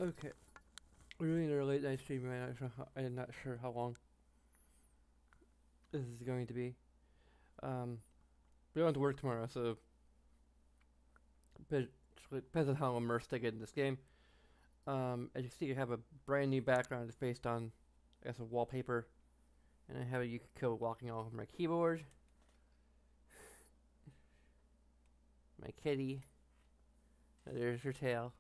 Okay, we're doing a late night stream right now. So I'm not sure how long this is going to be. Um, we don't have to work tomorrow, so it depends on how immersed I get in this game. As you see, I have a brand new background. It's based on, I guess, a wallpaper, and I have a Yukiko walking all over my keyboard. My kitty. There's her tail.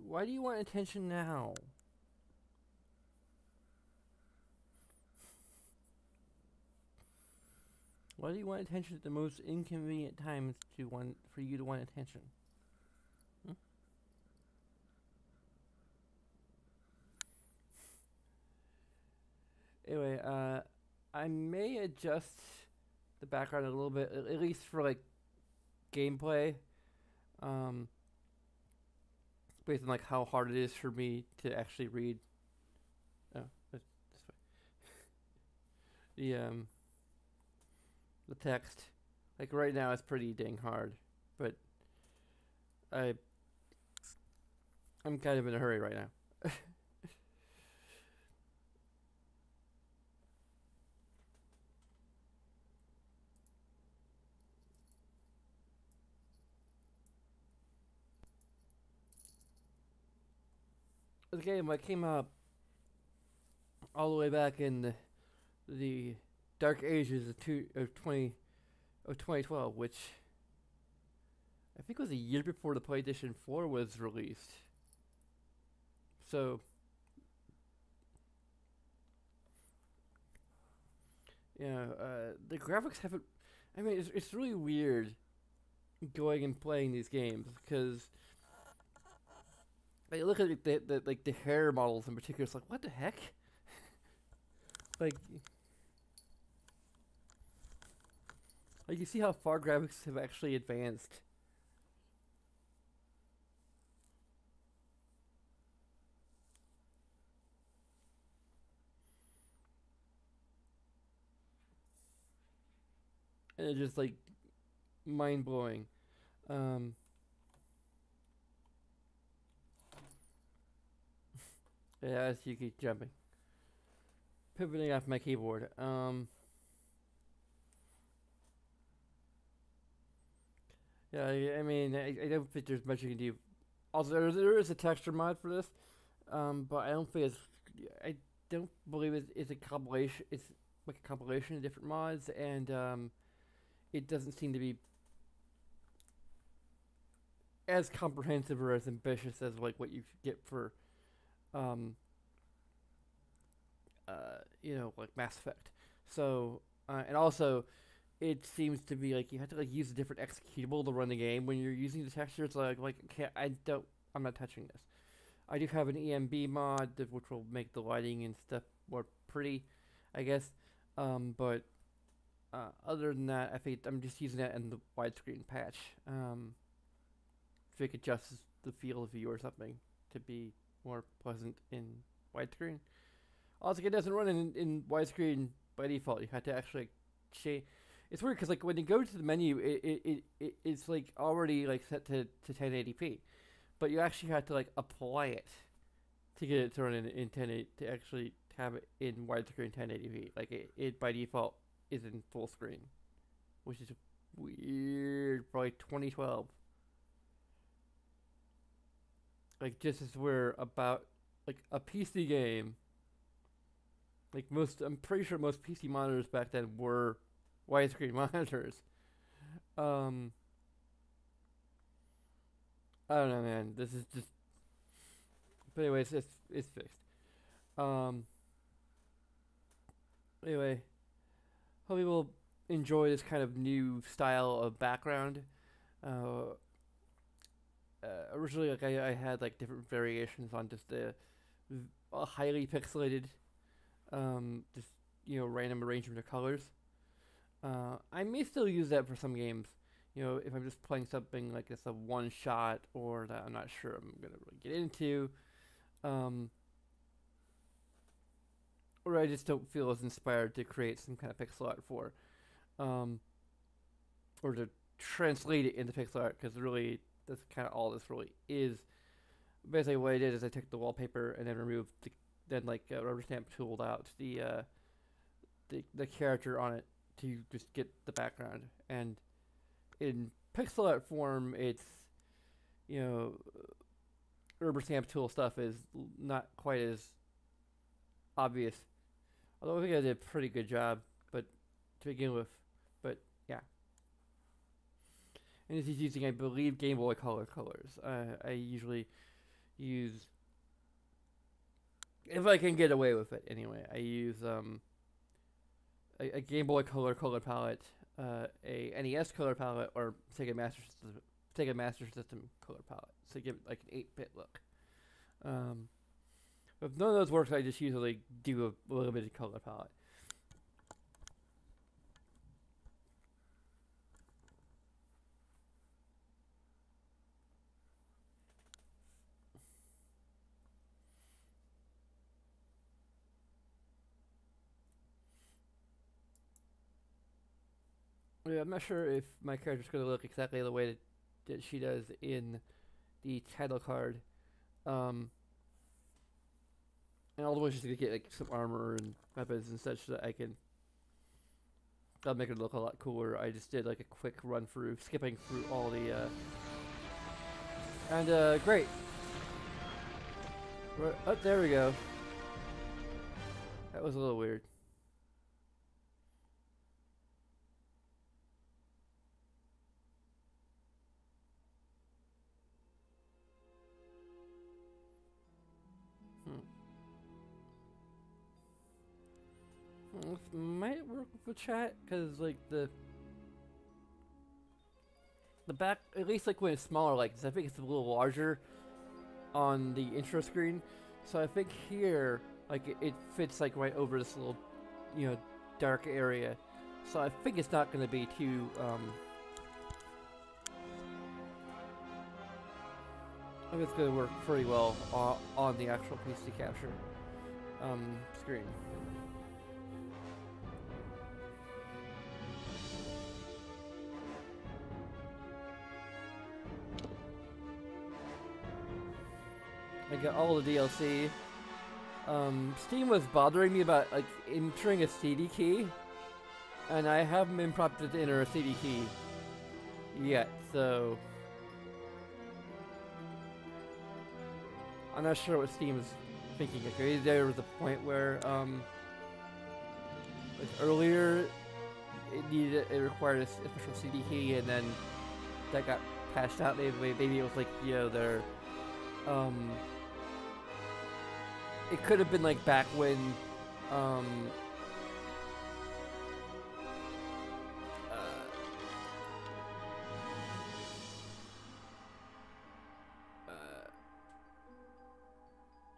Why do you want attention now? Why do you want attention at the most inconvenient times for you to want attention? Hmm? Anyway, I may adjust the background a little bit, at least for like gameplay. Um, Based on like how hard it is for me to actually read. Oh, that's fine. The text, like right now, it's pretty dang hard, but I I'm kind of in a hurry right now. The game like came out all the way back in the dark ages of 2012, which I think was a year before the PlayStation 4 was released. So yeah, the graphics haven't. I mean, it's really weird going and playing these games because I look at the hair models in particular. It's like, what the heck? Like, you see how far graphics have actually advanced. And it's just like mind blowing. Um, yeah, as you keep jumping, pivoting off my keyboard. Yeah, I mean, I don't think there's much you can do. Also, there is a texture mod for this, but I don't think it's. I don't believe it's a compilation. It's like a compilation of different mods, and it doesn't seem to be as comprehensive or as ambitious as like what you get for, um, like Mass Effect. So, and also, it seems to be like you have to like use a different executable to run the game when you're using the texture. It's like okay, I'm not touching this. I do have an EMB mod which will make the lighting and stuff more pretty, I guess. But other than that, I think I'm just using that in the widescreen patch. If it adjusts the field of view or something to be more pleasant in widescreen. Also, it doesn't run in widescreen by default. You have to actually change. It's weird because like when you go to the menu, it's like already like set to 1080p, but you actually have to like apply it to get it to run in 1080 to actually have it in widescreen 1080p. Like it by default is in full screen, which is weird. Probably 2012. Like just as we're about like a PC game. Like I'm pretty sure most PC monitors back then were widescreen monitors. Um, I don't know, man. This is just. But anyways, it's fixed. Um. Anyway, hope you will enjoy this kind of new style of background. Uh, Originally, like I had like different variations on just a highly pixelated, just random arrangement of colors. I may still use that for some games. If I'm just playing something like it's a one shot or that I'm not sure I'm gonna really get into, um, or I just don't feel as inspired to create some kind of pixel art for, um, or to translate it into pixel art because really that's kind of all this really is. Basically, what I did is I took the wallpaper and then removed then like rubber stamp tooled out the character on it to just get the background. And in pixel art form, it's you know rubber stamp tool stuff is not quite as obvious. Although I think I did a pretty good job, but to begin with, but yeah. And this is using, I believe, Game Boy Color colors. I usually use, if I can get away with it anyway, I use a Game Boy Color color palette, a NES color palette, or Sega Master System color palette. So give it like an 8-bit look. If none of those works, I just usually do a limited color palette. Yeah, I'm not sure if my character's going to look exactly the way that she does in the title card. And all the way just to get like some armor and weapons and such so that that'll make it look a lot cooler. I just did like a quick run through, skipping through all the great. Oh, there we go. That was a little weird. This might work with the chat because like the back, at least like when it's smaller like this, I think it's a little larger on the intro screen. So I think here like it fits like right over this little dark area. So I think it's not going to be too I think it's going to work pretty well on the actual PC capture screen. I got all the DLC. Steam was bothering me about like entering a CD key, and I haven't been prompted to enter a CD key yet, so I'm not sure what Steam's thinking. Okay, there was a point where like earlier it required a special CD key, and then that got patched out. Maybe it was like their it could have been like back when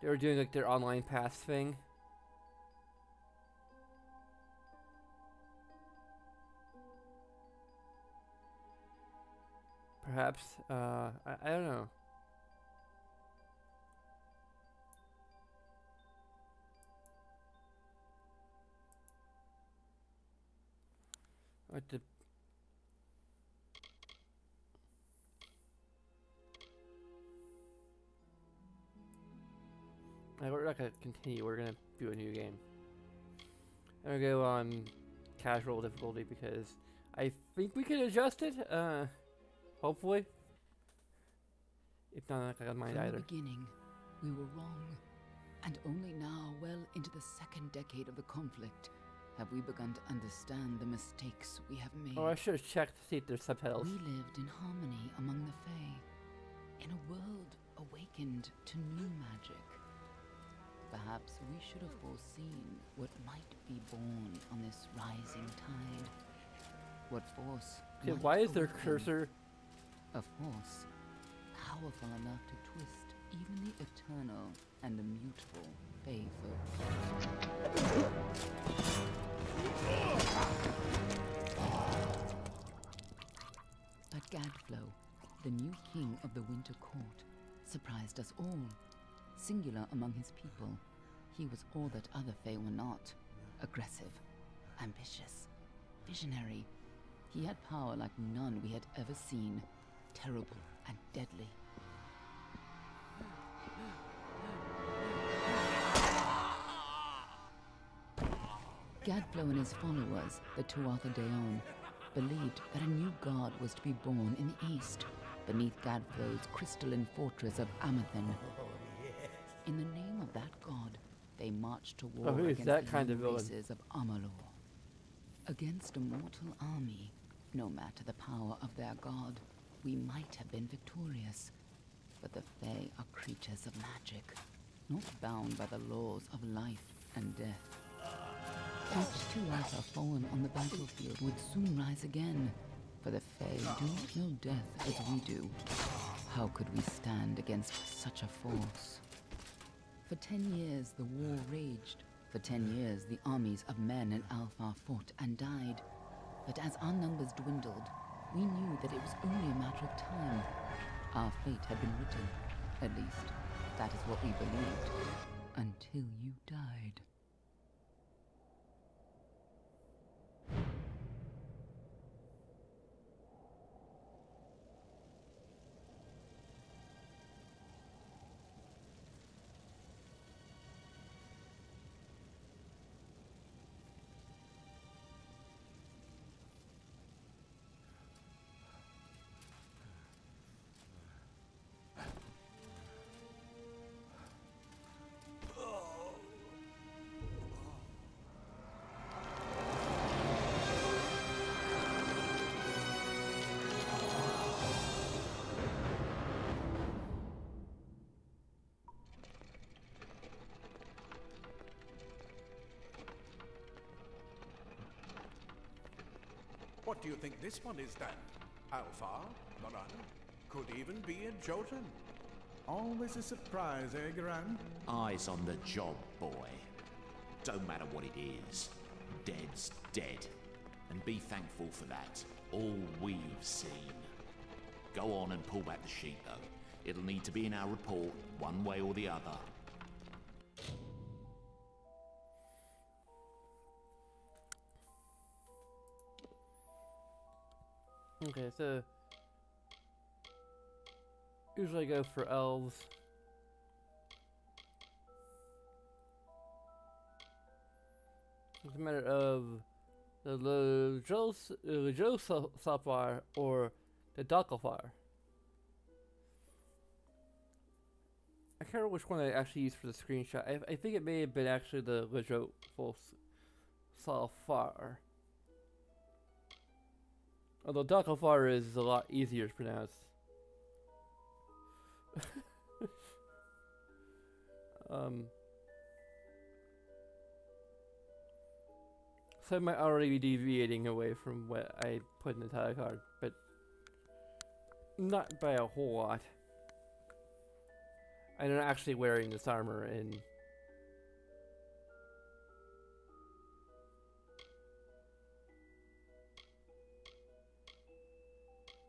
they were doing like their online pass thing. Perhaps I don't know. We're not gonna continue. We're gonna do a new game. I'm gonna go on casual difficulty because I think we can adjust it. Hopefully. If not, I don't mind either. From the beginning, we were wrong, and only now, well into the second decade of the conflict, have we begun to understand the mistakes we have made. Oh, I should have checked to see if there's subtitles. We lived in harmony among the Fae, in a world awakened to new magic. Perhaps we should have foreseen what might be born on this rising tide. What force? Okay, why is their cursor? A force powerful enough to twist even the eternal and immutable Fae folk. But Gadflow, the new king of the Winter Court, surprised us all. Singular among his people, he was all that other Fae were not. Aggressive, ambitious, visionary. He had power like none we had ever seen. Terrible and deadly. Gadflo and his followers, the Tuatha Deon, believed that a new god was to be born in the east, beneath Gadflo's crystalline fortress of Amathen. In the name of that god, they marched to war who is against that the kind young of villain? races of Amalur. Against a mortal army, no matter the power of their god, we might have been victorious. But the Fae are creatures of magic, not bound by the laws of life and death. Each Tuatha fallen on the battlefield would soon rise again, for the Fae do not know death as we do. How could we stand against such a force? For 10 years the war raged. For 10 years the armies of Men and Alpha fought and died. But as our numbers dwindled, we knew that it was only a matter of time. Our fate had been written. At least, that is what we believed. Until you died. What do you think this one is then? Alpha? None? Could even be a Jotun. Always a surprise, eh, Gran? Eyes on the job, boy. Don't matter what it is. Dead's dead. And be thankful for that. All we've seen. Go on and pull back the sheet, though. It'll need to be in our report, one way or the other. Okay, so usually I go for elves. It's a matter of the Josafar or the Dakalfar. I can't remember which one I actually used for the screenshot. I think it may have been actually the Josafar. Although Dakalfar is a lot easier to pronounce. So I might already be deviating away from what I put in the title card, but not by a whole lot. I'm not actually wearing this armor and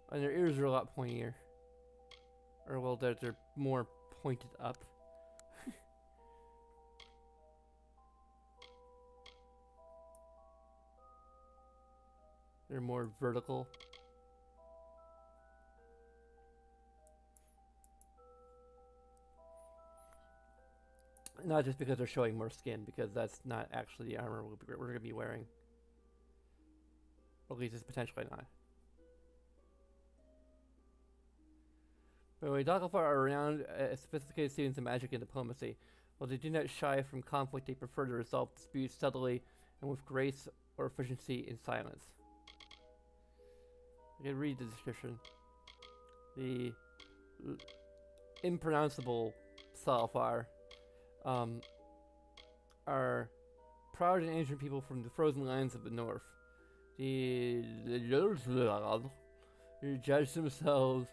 their ears are a lot pointier. Or well, they're more pointed up. They're more vertical. Not just because they're showing more skin, because that's not actually the armor we're going to be wearing. Or at least it's potentially not. But when Dakalfar are around sophisticated students of magic and diplomacy, while they do not shy from conflict, they prefer to resolve disputes subtly and with grace or efficiency in silence. I can read the description. The impronounceable Salafar are proud and ancient people from the frozen lands of the north. They judge themselves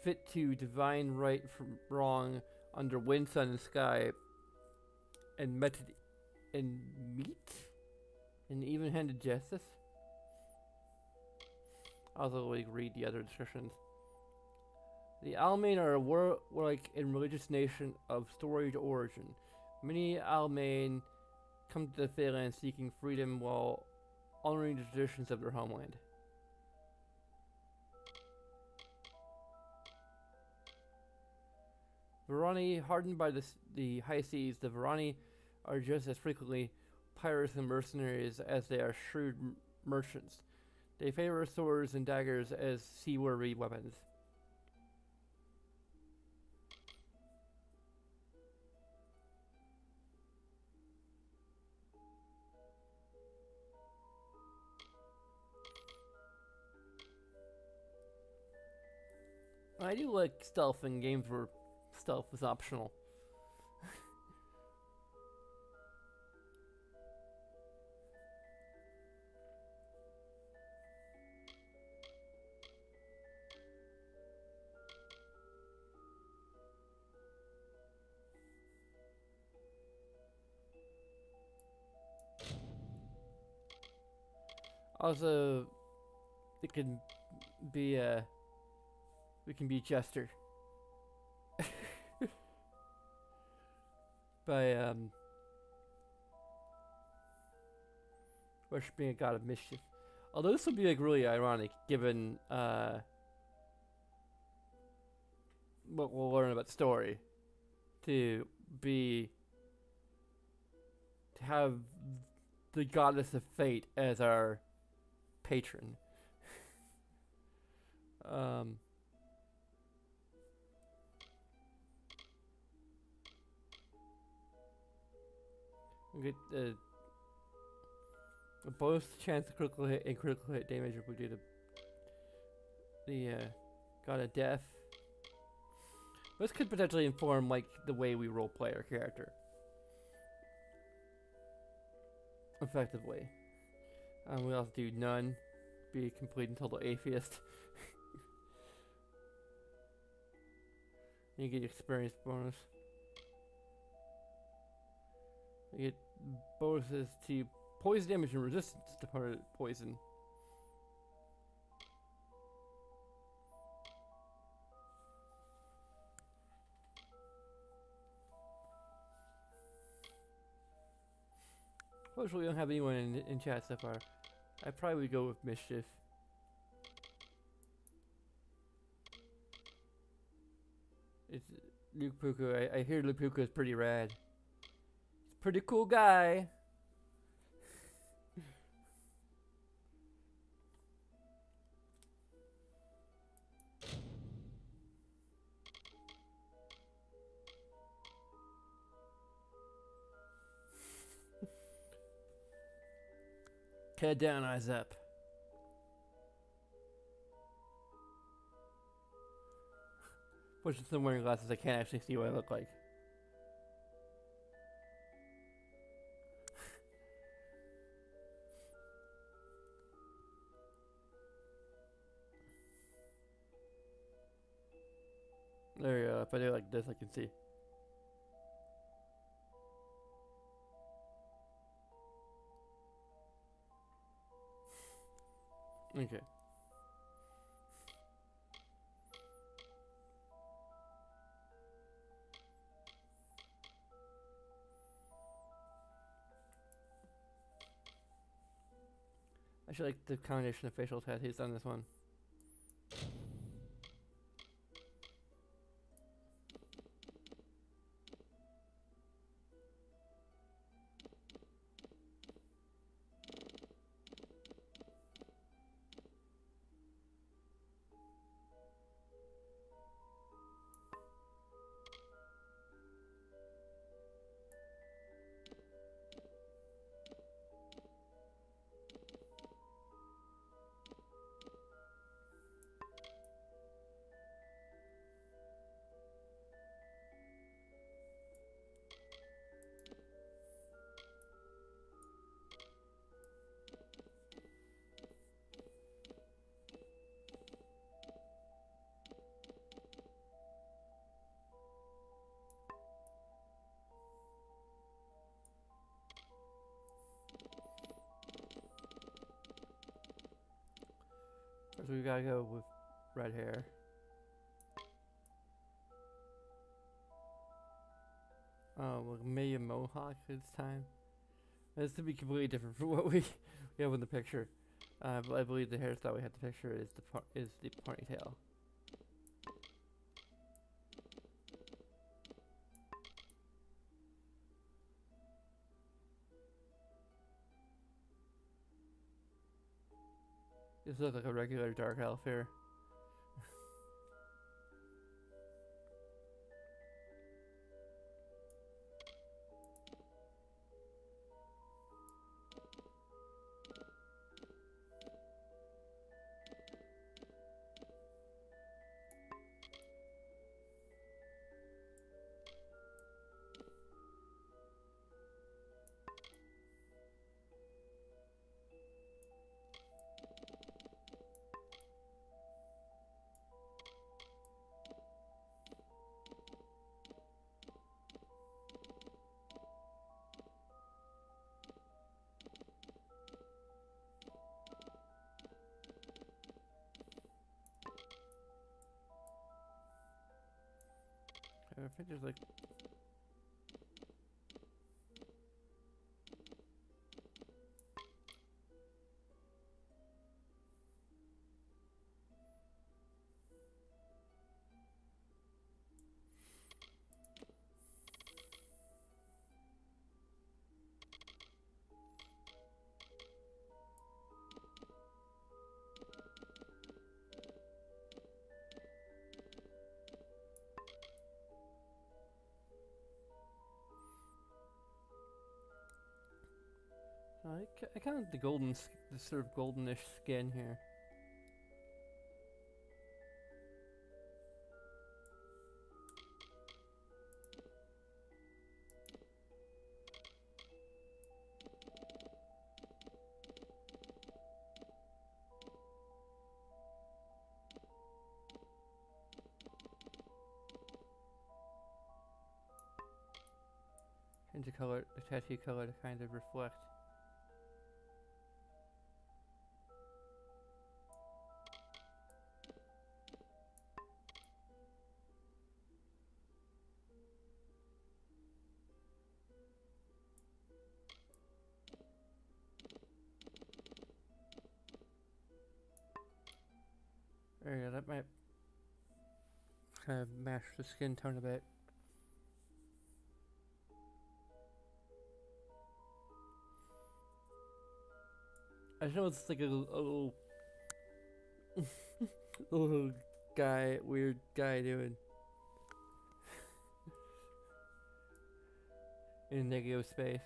fit to divine right from wrong under wind, sun, and sky, and meet in even-handed justice. Also, like, read the other descriptions. The Almain are a warlike and religious nation of storied origin. Many Almain come to the Feyland seeking freedom while honoring the traditions of their homeland. Varani, hardened by the high seas, the Varani are just as frequently pirates and mercenaries as they are shrewd merchants. They favor swords and daggers as seaworthy weapons. I do like stealth in games where stealth is optional. Also, it can be we can be Jester by worshiping a god of mischief. Although this would be like really ironic, given what we'll learn about the story, to have the goddess of fate as our patron. We get both chance of critical hit and critical hit damage if we do the god of death. This could potentially inform like the way we roleplay our character effectively. We also do none, be a complete and total atheist. You get experience bonus. You get bonuses to poison damage and resistance to poison. Fortunately, we don't have anyone in chat so far. I probably would go with mischief. It's Luke Puku. I hear Luke Puku is pretty rad. He's a pretty cool guy. Head down, eyes up. Which since I'm wearing glasses, I can't actually see what I look like. There you go. If I do it like this, I can see. Okay. I should like the combination of facial tattoos on this one. So we gotta go with red hair. Oh, well, maybe a mohawk this time. This to be completely different from what we have in the picture. But I believe the hairstyle we have the picture is the ponytail. This looks like a regular dark elf here. I think there's like I kind of like the the sort of goldenish skin here. Change the color, the tattoo color to kind of reflect. There you go, that might kind of match the skin tone a bit. I just know it's like a little, little guy, weird guy doing in negative space.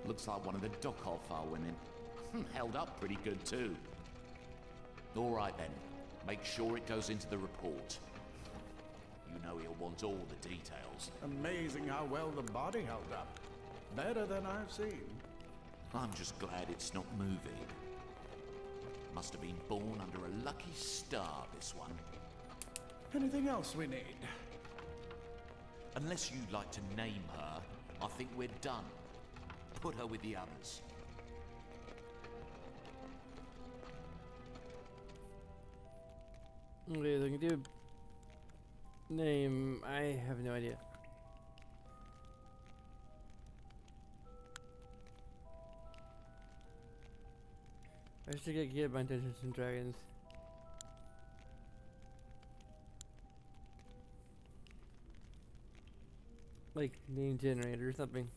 Looks like one of the dock-off file women. Held up pretty good too. All right then, make sure it goes into the report. You know he'll want all the details. Amazing how well the body held up. Better than I've seen. I'm just glad it's not moving. Must have been born under a lucky star, this one. Anything else we need? Unless you'd like to name her, I think we're done. Put her with the others. Okay, they can do name. I have no idea. I should get my Dungeons and Dragons. Like name generator or something.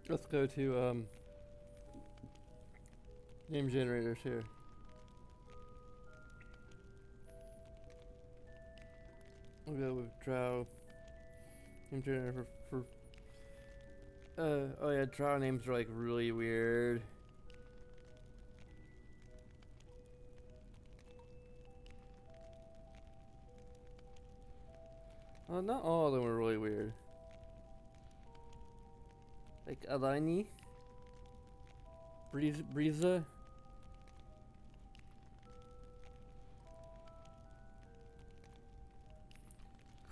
Let's go to name generators here. We'll go with Drow. Name generator for oh yeah, Drow names are like really weird. Well, not all of them are really weird. Like Alani, Breeza.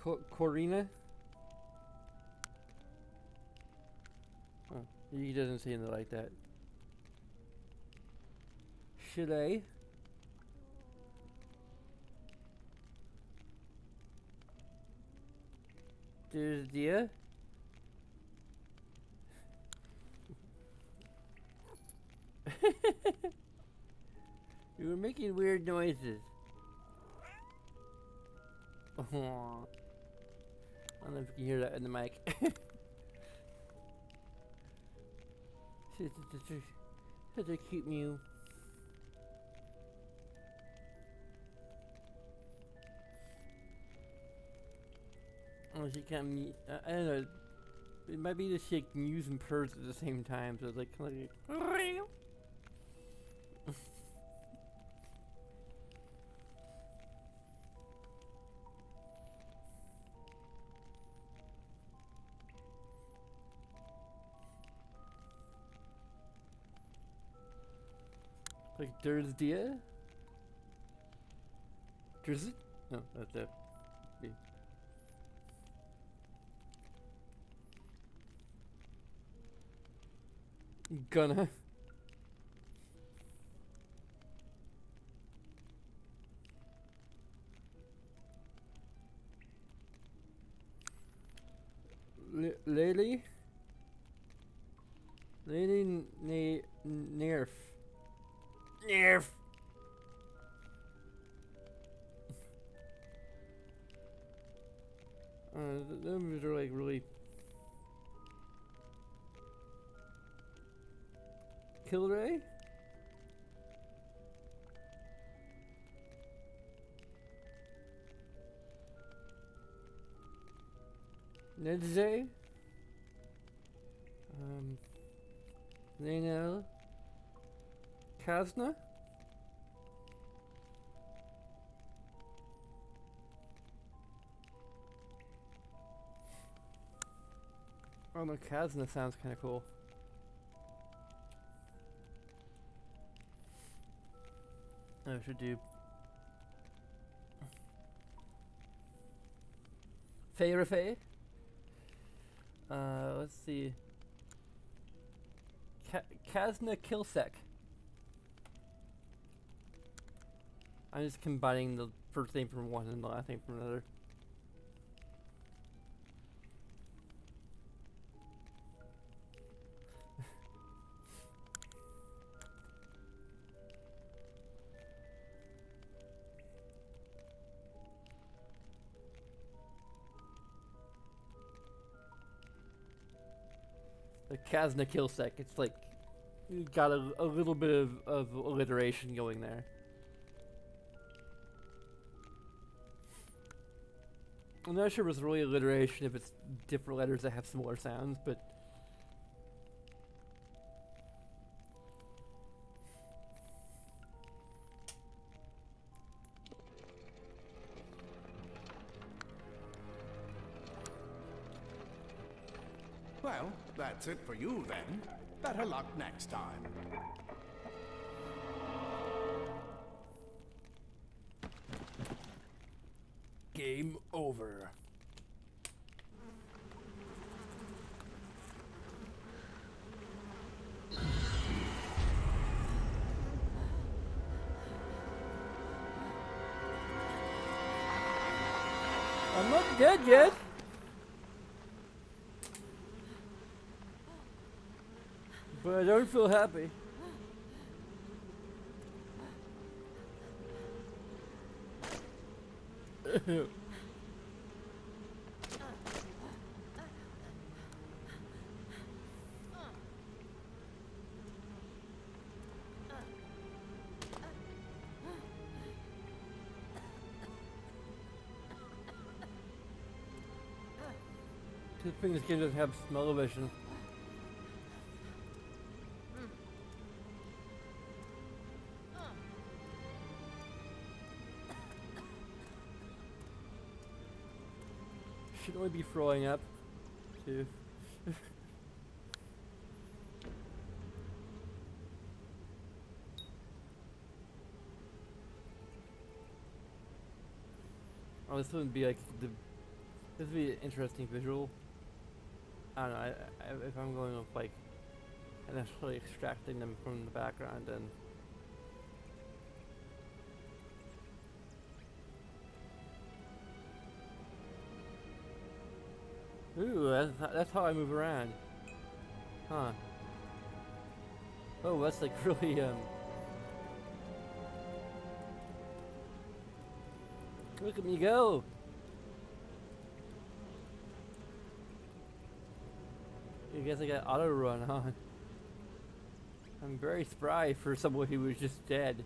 Corina? Oh, he doesn't seem to like that. Should I? There's Dia. You were making weird noises. I don't know if you can hear that in the mic. Such a cute mew. Oh, she can't mute. I don't know. It might be that she mews and purrs at the same time, so it's like kind of like. Like, there's Dia? There's it? No, that's it. B. Gonna. Lady? Lady Nerf. Nerf! Those are like really. Kilray? Nedze? Lena? Kazna? Oh no, Kazna sounds kind of cool. I should do. Feyrefe? Let's see. Kazna Kilsek. I'm just combining the first name from one and the last name from another. The Kazna Kilsek. It's like you got a little bit of alliteration going there. I'm not sure if it's really alliteration if it's different letters that have similar sounds, but Well, that's it for you then. Better luck next time. game over. I'm not dead yet. But I don't feel happy. Good thing this game doesn't have smell-o-vision. Should only be throwing up, too. Oh, this wouldn't be like the This would be an interesting visual. I don't know. If I'm going with like initially extracting them from the background, and ooh, that's how I move around. Huh. Oh, that's like really look at me go. I guess I got auto run on. I'm very spry for someone who was just dead.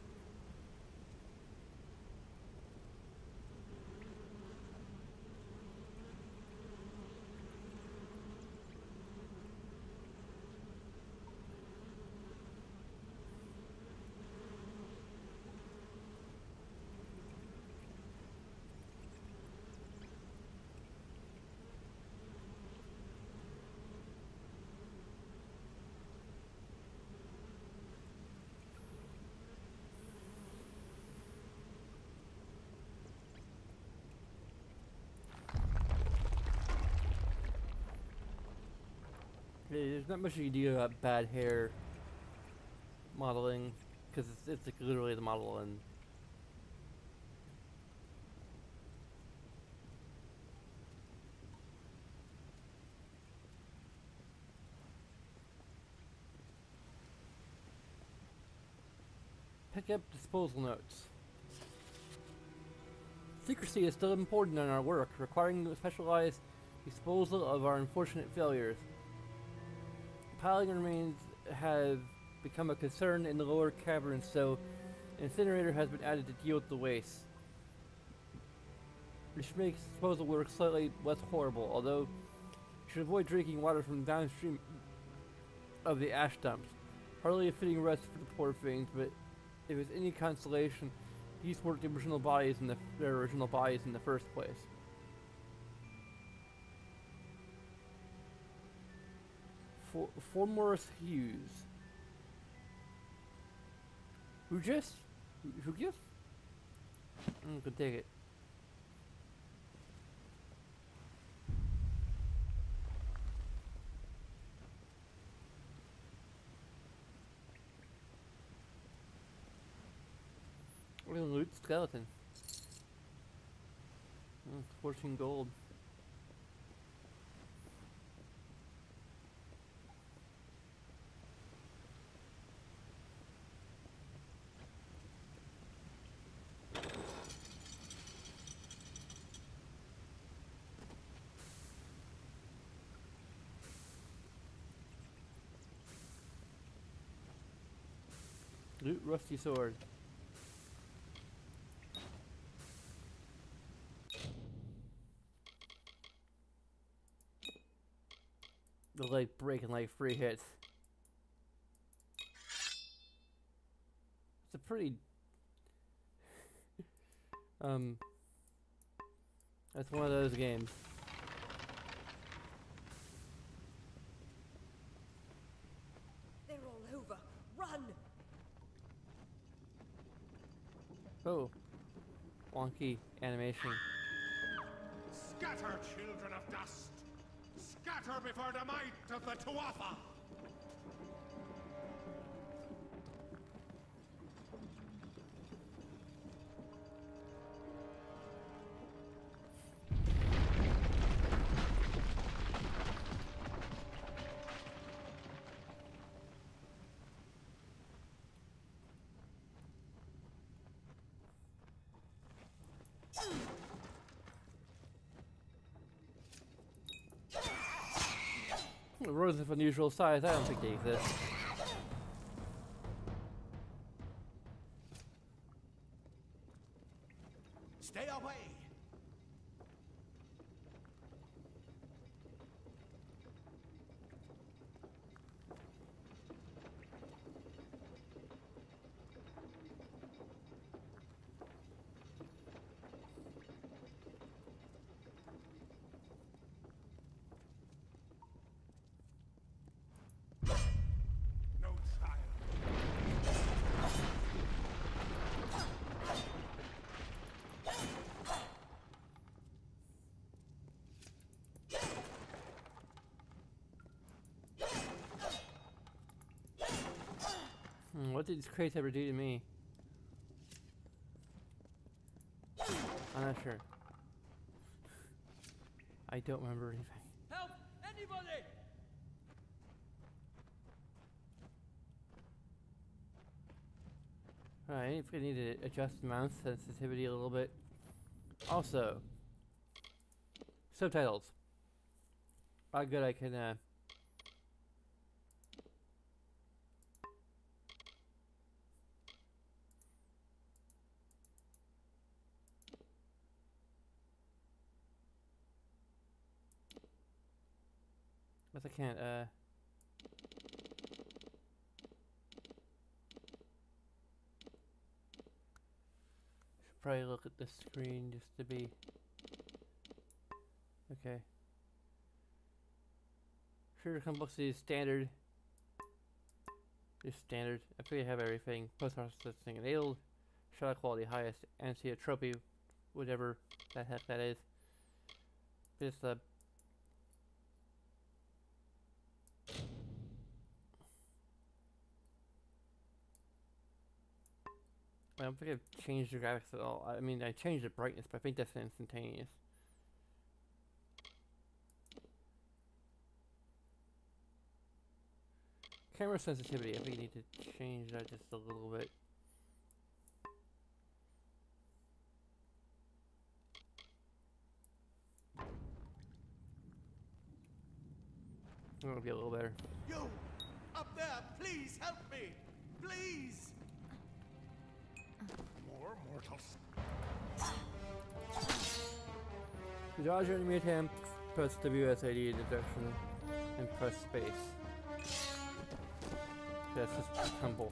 There's not much you can do about bad hair modeling, because it's like literally the model, and pick up disposal notes. Secrecy is still important in our work, requiring specialized disposal of our unfortunate failures. Piling remains have become a concern in the lower caverns, so an incinerator has been added to deal with the waste. This should make disposal work slightly less horrible, although you should avoid drinking water from downstream of the ash dumps. Hardly a fitting rest for the poor things, but if it's any consolation, these weren't their original bodies in the first place. Formorous Hughes. Who just? I'm gonna take it. We're gonna loot skeleton. 14 gold. Loot rusty sword. The leg breaking like 3 hits. It's a pretty that's one of those games. They're all over. Run! Oh. Wonky animation. Scatter, children of dust! Scatter before the might of the Tuatha! Roses of unusual size, I don't think they exist. Stay away! What did these crates ever do to me? I'm not sure. I don't remember anything. Help! Anybody! Alright, if we need to adjust the mouse sensitivity a little bit. Also, subtitles. How good I can, but I can't, should probably look at the screen just to be, okay. Sure, complexity is standard. Just standard. I figure I have everything. Post-processing enabled. Shutter quality highest. Anisotropy, whatever the heck that is. Just I don't think I've changed the graphics at all. I mean, I changed the brightness, but I think that's instantaneous. Camera sensitivity, I think you need to change that just a little bit. That'll be a little better. You! Up there! Please help me! Please! More mortals. To dodge your enemy attempt, press WSID in the direction and press space. That's just a tumble.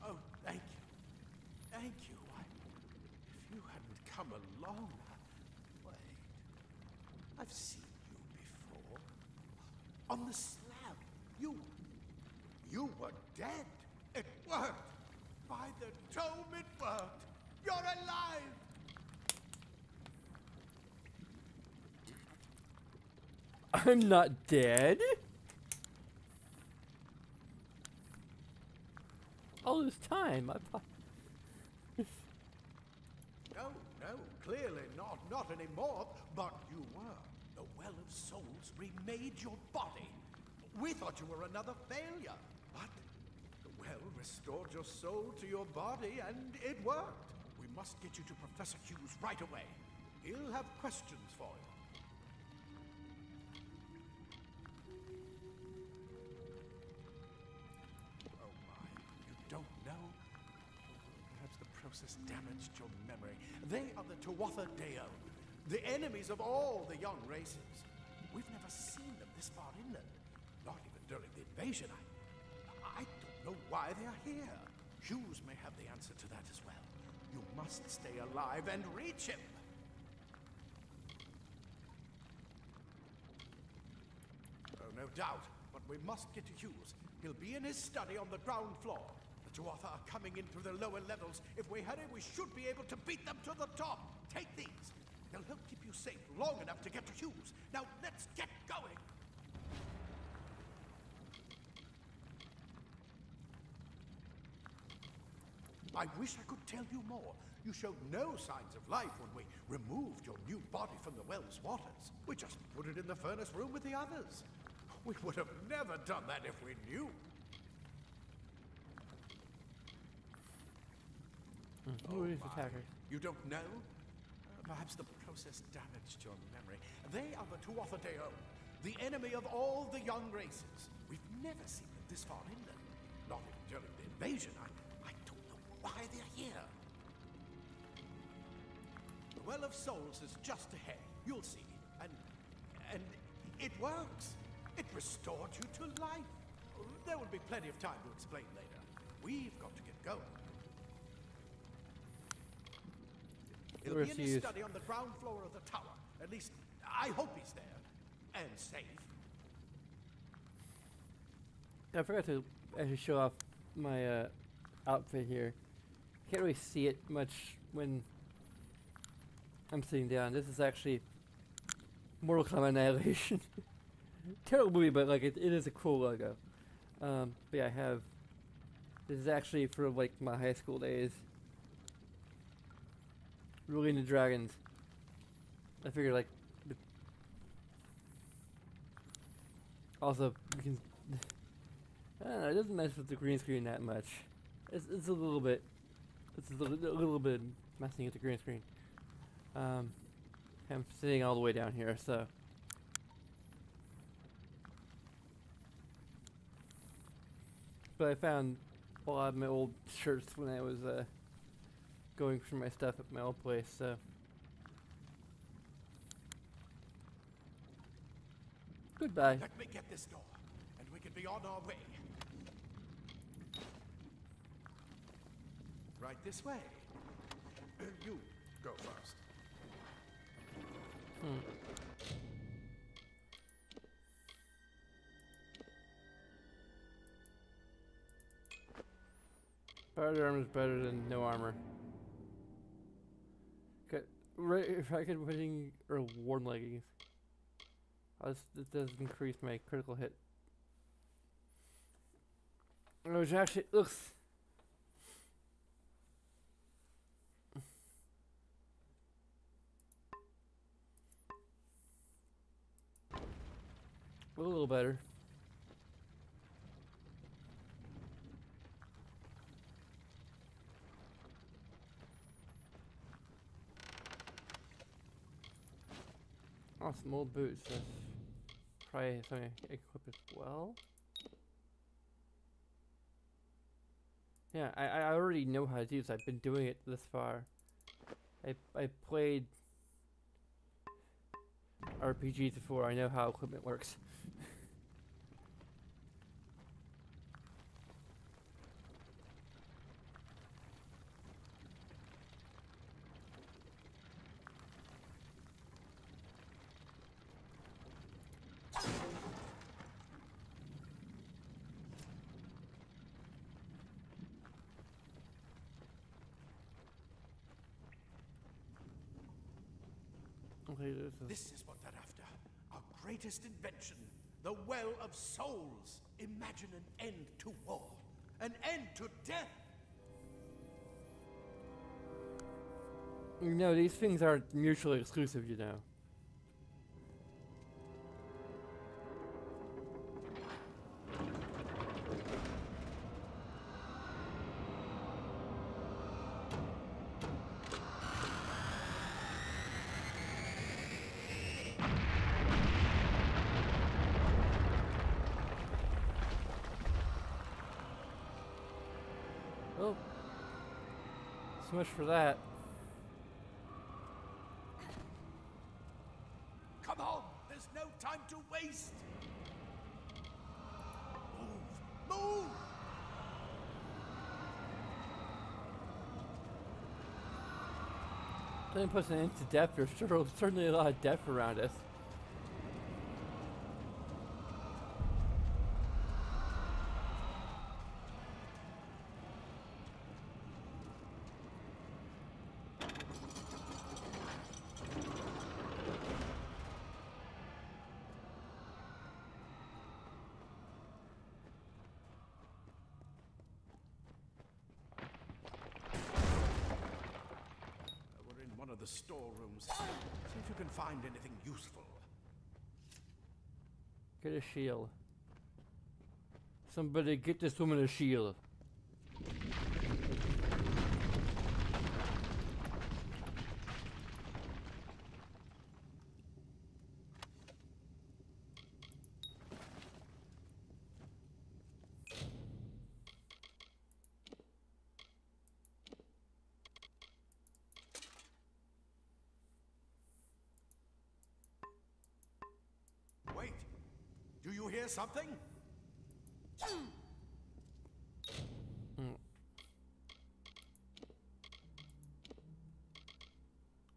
Oh, thank you. Thank you. If you hadn't come along... Wait. I've seen you before. On the slab. You were dead. It worked. By the tome, it worked. You're alive. I'm not dead. All this time, No, clearly not anymore. But you were. The Well of Souls remade your body. We thought you were another failure. But the well restored your soul to your body, and it worked. We must get you to Professor Hughes right away. He'll have questions for you. Oh my, you don't know? Perhaps the process damaged your memory. They are the Tuatha Deo, the enemies of all the young races. We've never seen them this far inland. Not even during the invasion. I don't know why they are here. Hughes may have the answer to that as well. You must stay alive and reach him. Oh, no doubt. But we must get to Hughes. He'll be in his study on the ground floor. The Tuatha are coming in through the lower levels. If we hurry, we should be able to beat them to the top. Take these. They'll help keep you safe long enough to get to Hughes. Now, let's get going. I wish I could tell you more. You showed no signs of life when we removed your new body from the well's waters. We just put it in the furnace room with the others. We would have never done that if we knew. Who are these my. attackers? You don't know? Perhaps the process damaged your memory. They are the Tuatha Deo, the enemy of all the young races. We've never seen them this far inland. Not even during the invasion. I don't know why they're here. The Well of Souls is just ahead. You'll see. And it works. It restored you to life. There will be plenty of time to explain later. We've got to get going. He'll be in his study on the ground floor of the tower. At least, I hope he's there. And safe. I forgot to actually show off my outfit here. Can't really see it much when I'm sitting down. This is actually Mortal Kombat Annihilation. Terrible movie, but like it is a cool logo. But yeah, I have. This is actually from like my high school days. Really into dragons. I figured like. Also, you can. I don't know. It doesn't mess with the green screen that much. It's a little bit. It's a little bit messing with the green screen. I'm sitting all the way down here, so. But I found a lot of my old shirts when I was going through my stuff at my old place, so. Goodbye. Let me get this door, and we can be on our way. Right this way. You go first. Powder armor is better than no armor. Okay, right, if I could putting or worn leggings. This does increase my critical hit. Which actually looks. A little better. Oh, some old boots. That's probably something I can equip as well. Yeah, I already know how to do this. I've been doing it this far. I played RPGs before. I know how equipment works. Okay, This is what they're after. Our greatest invention. The Well of Souls. Imagine an end to war. An end to death. No, these things aren't mutually exclusive, you know. Oh, so much for that. Come on, there's no time to waste. Move, move! Putting puts an end to death. There's certainly a lot of death around us. We're in one of the storerooms. See if you can find anything useful. Get a shield. Somebody get this woman a shield. Wait, do you hear something?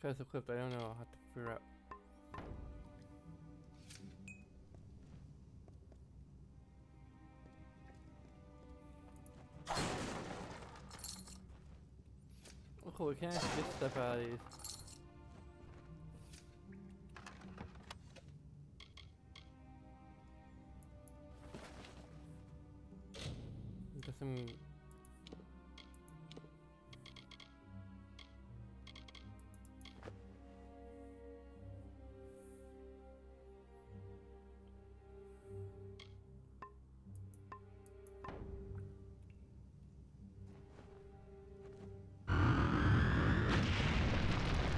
Cause equipped, I don't know. I'll have to figure out. cool, we can actually get stuff out of these. Got some.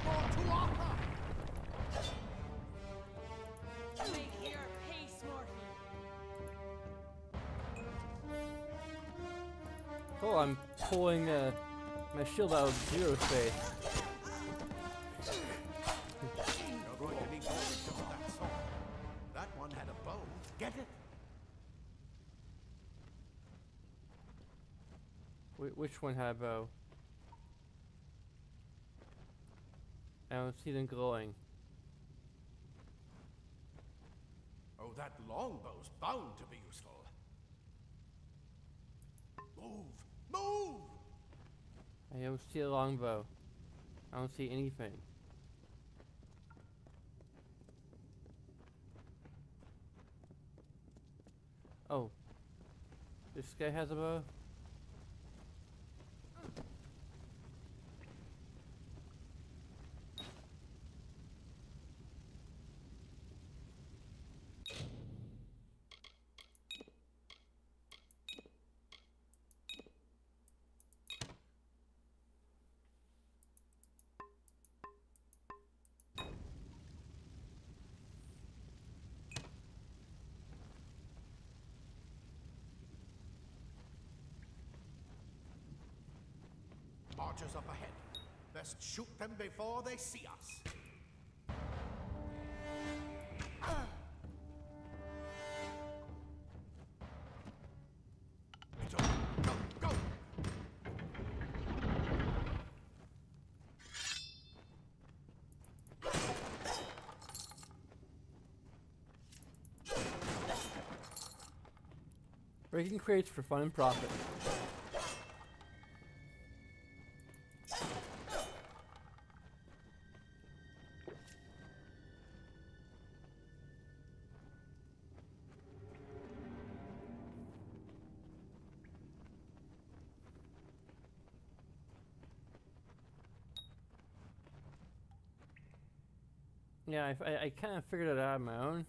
More Tuatha! Make your peace, Morty. Oh, I'm pulling my shield out of zero space. You're going to need more than just that sword. That one had a bow. Get it? Which one had a bow? I don't see them glowing. Oh, that longbow's bound to be useful. Move! Move! I don't see a longbow. I don't see anything. Oh. This guy has a bow? Archers up ahead. Best shoot them before they see us. It's over. Go, go! Breaking crates for fun and profit. Yeah, I kind of figured it out on my own.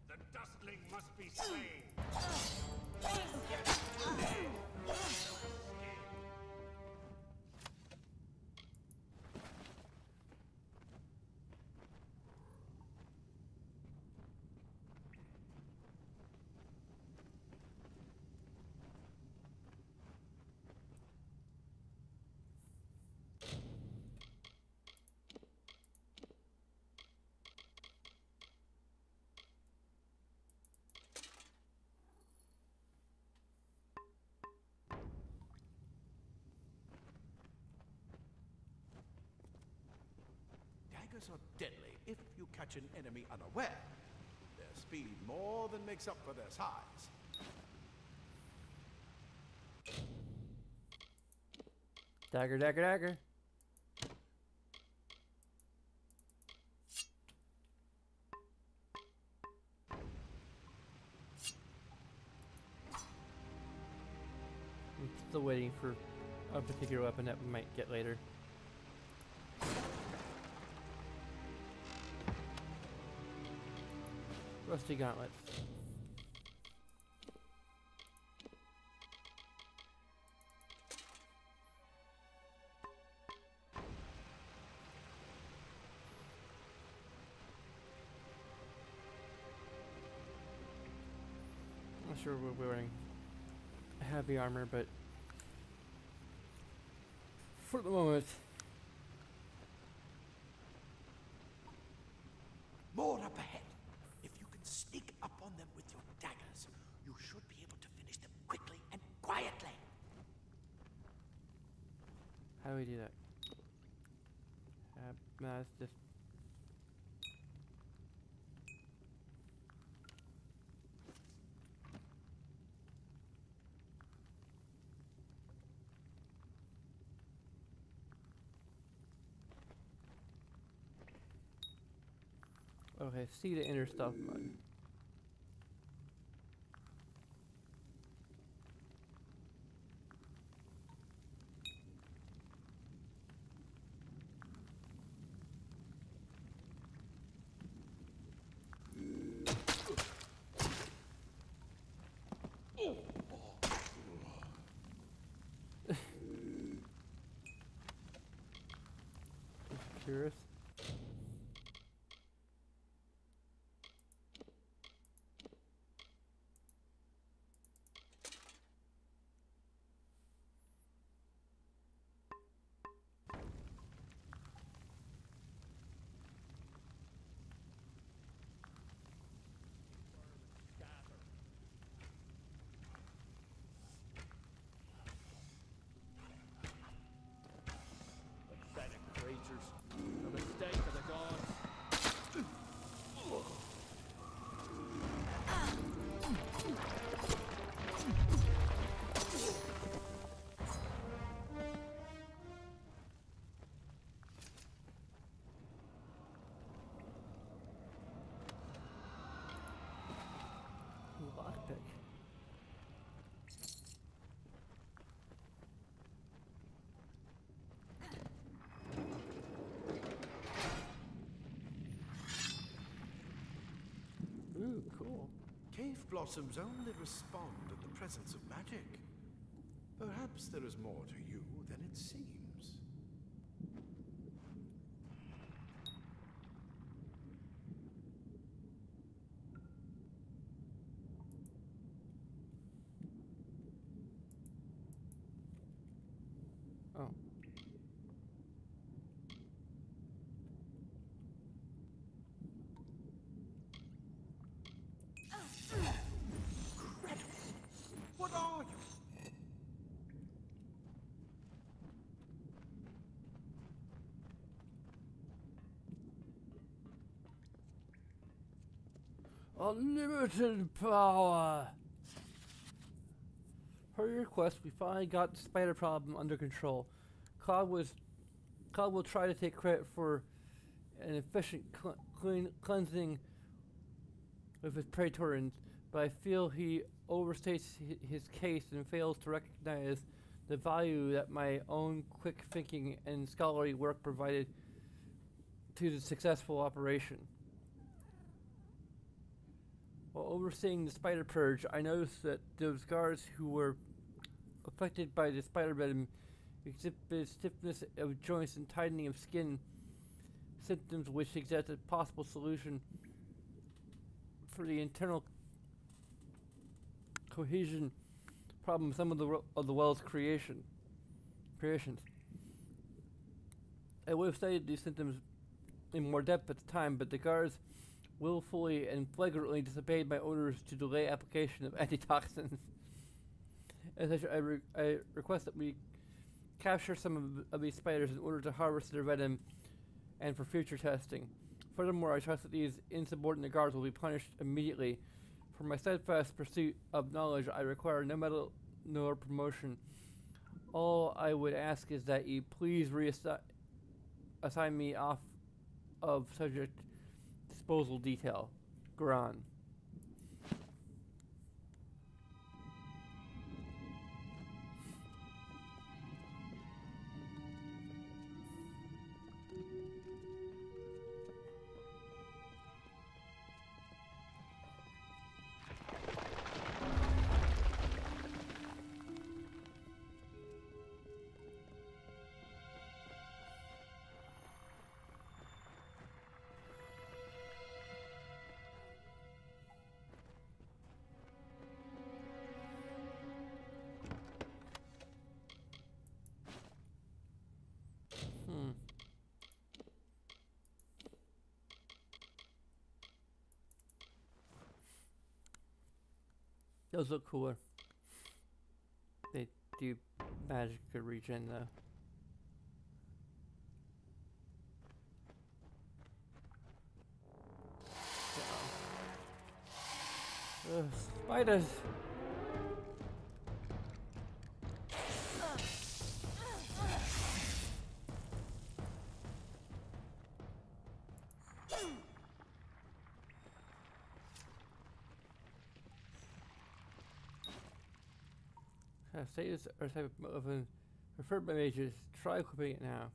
The dustling must be slain. Daggers are deadly if you catch an enemy unaware. Their speed more than makes up for their size. Dagger, dagger, dagger. I'm still waiting for a particular weapon that we might get later. Rusty gauntlets. I'm not sure we're wearing heavy armor, but for the moment. More up ahead. If you can sneak up on them with your daggers, you should be able to finish them quickly and quietly. do we do that? No, it's just. Okay, see the inner stuff button. Curious. Pathetic creatures. A mistake of the gods. Lockpick. Ooh, cool. Cave blossoms only respond in the presence of magic. Perhaps there is more to you than it seems. Oh. What are you? Unlimited power! Per your request, we finally got the spider problem under control. Cloud will try to take credit for an efficient cleansing of his praetorians, but I feel he overstates his case and fails to recognize the value that my own quick thinking and scholarly work provided to the successful operation. While overseeing the spider purge, I noticed that those guards who were affected by the spider venom exhibited stiffness of joints and tightening of skin, symptoms which suggest a possible solution for the internal cohesion problem of some of the well's creations. I would have studied these symptoms in more depth at the time, but the guards willfully and flagrantly disobeyed my orders to delay application of antitoxins. As such, I request that we capture some of these spiders in order to harvest their venom and for future testing. Furthermore, I trust that these insubordinate guards will be punished immediately. For my steadfast pursuit of knowledge, I require no medal nor promotion. All I would ask is that you please assign me off of subject disposal detail. Gran. Those look cooler. They do magic regen though. Spiders! Status or type of an referred by mages. Try equipping it now.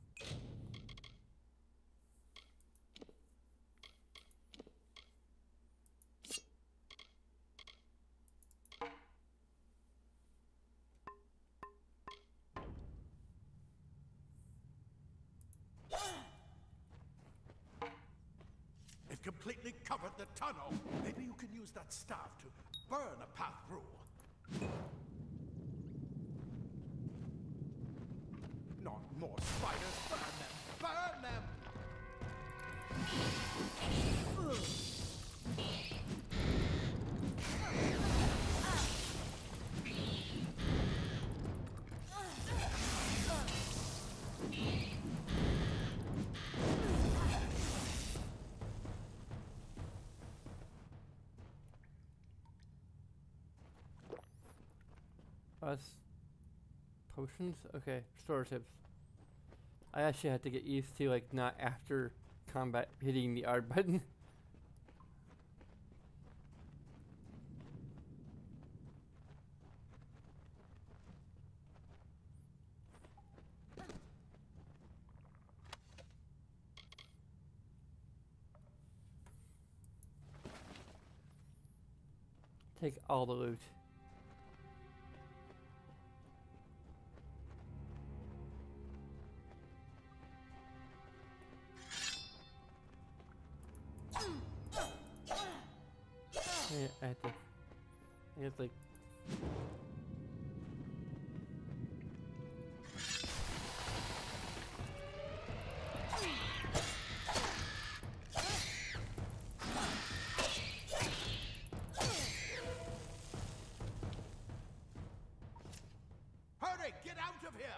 It completely covered the tunnel. Maybe you can use that staff to burn a path through. Not more spiders. Burn them! Burn them! Potions? Okay, restoratives. I actually had to get used to like not after combat hitting the R button. Take all the loot. Yeah, I have to. It's like. Hurry! Get out of here!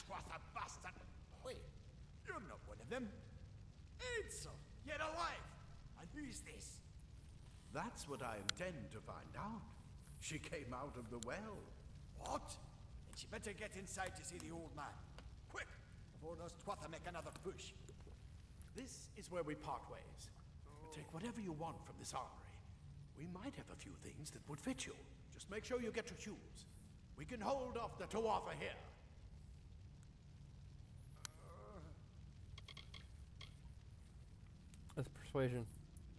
Twas a bastard! Wait, you're not one of them. Ansel, yet alive! And who's this? That's what I intend to find out. She came out of the well. What? Then she better get inside to see the old man. Quick, before those twatha make another push. This is where we part ways. Take whatever you want from this armory. We might have a few things that would fit you. Just make sure you get your shoes. We can hold off the Tuatha here. That's persuasion.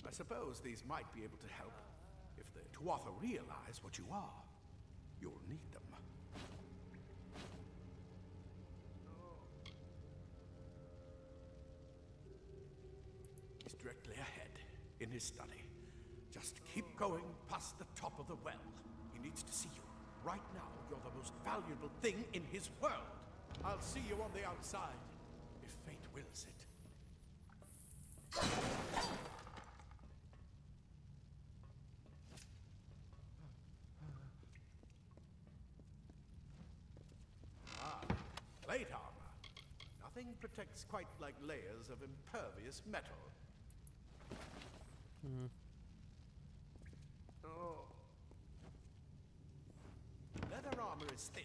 I suppose these might be able to help. If the Tuatha realize what you are, you'll need them. He's directly ahead, in his study. Just keep going past the top of the well. He needs to see you. Right now, you're the most valuable thing in his world. I'll see you on the outside, if fate wills it. Ah, plate armor. Nothing protects quite like layers of impervious metal. Oh. Leather armor is thin,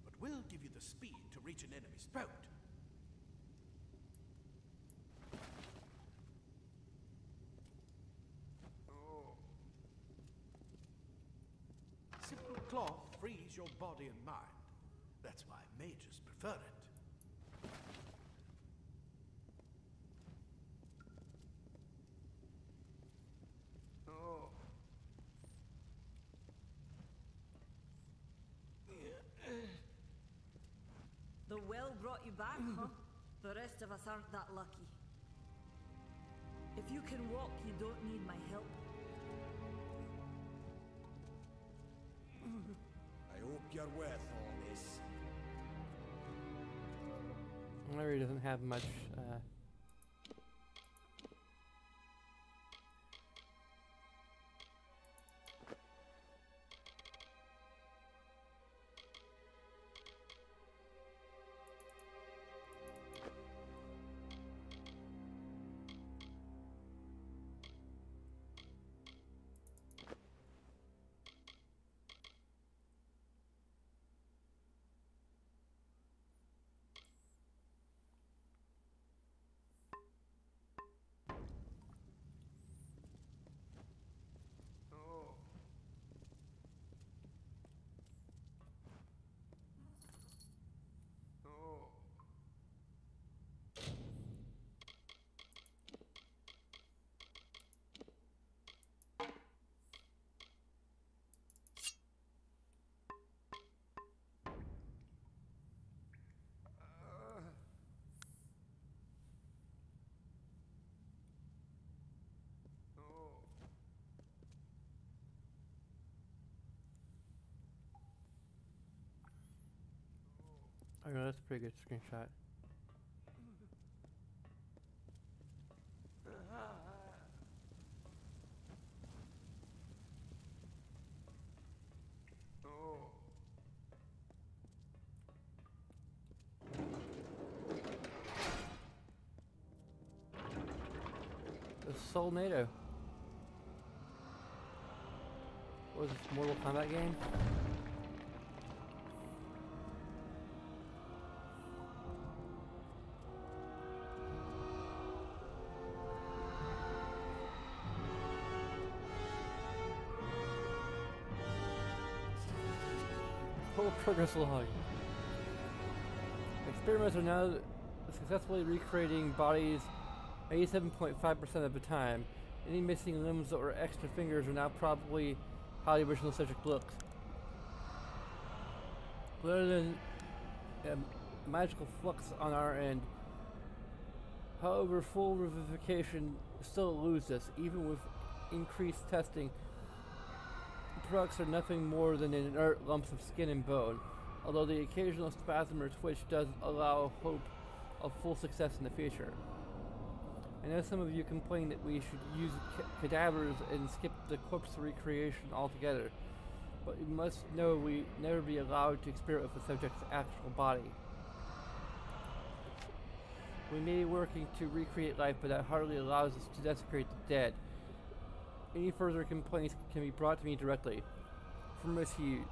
but will give you the speed to reach an enemy's throat. Simple cloth frees your body and mind. That's why mages prefer it. Oh. The well brought you back, huh? The rest of us aren't that lucky. If you can walk, you don't need my help. I hope you're worth all this. Larry doesn't have much. Oh no, that's a pretty good screenshot. The Soul NATO. What was this, Mortal Kombat game? Whole progress log. Experiments are now successfully recreating bodies 87.5% of the time. Any missing limbs or extra fingers are now probably how the original subject looks. Rather than magical flux on our end. However, full revivification still eludes us, even with increased testing. Products are nothing more than inert lumps of skin and bone, although the occasional spasm or twitch does allow hope of full success in the future. I know some of you complain that we should use cadavers and skip the corpse recreation altogether, but you must know we never be allowed to experiment with the subject's actual body. We may be working to recreate life, but that hardly allows us to desecrate the dead. Any further complaints can be brought to me directly. From Miss Hughes.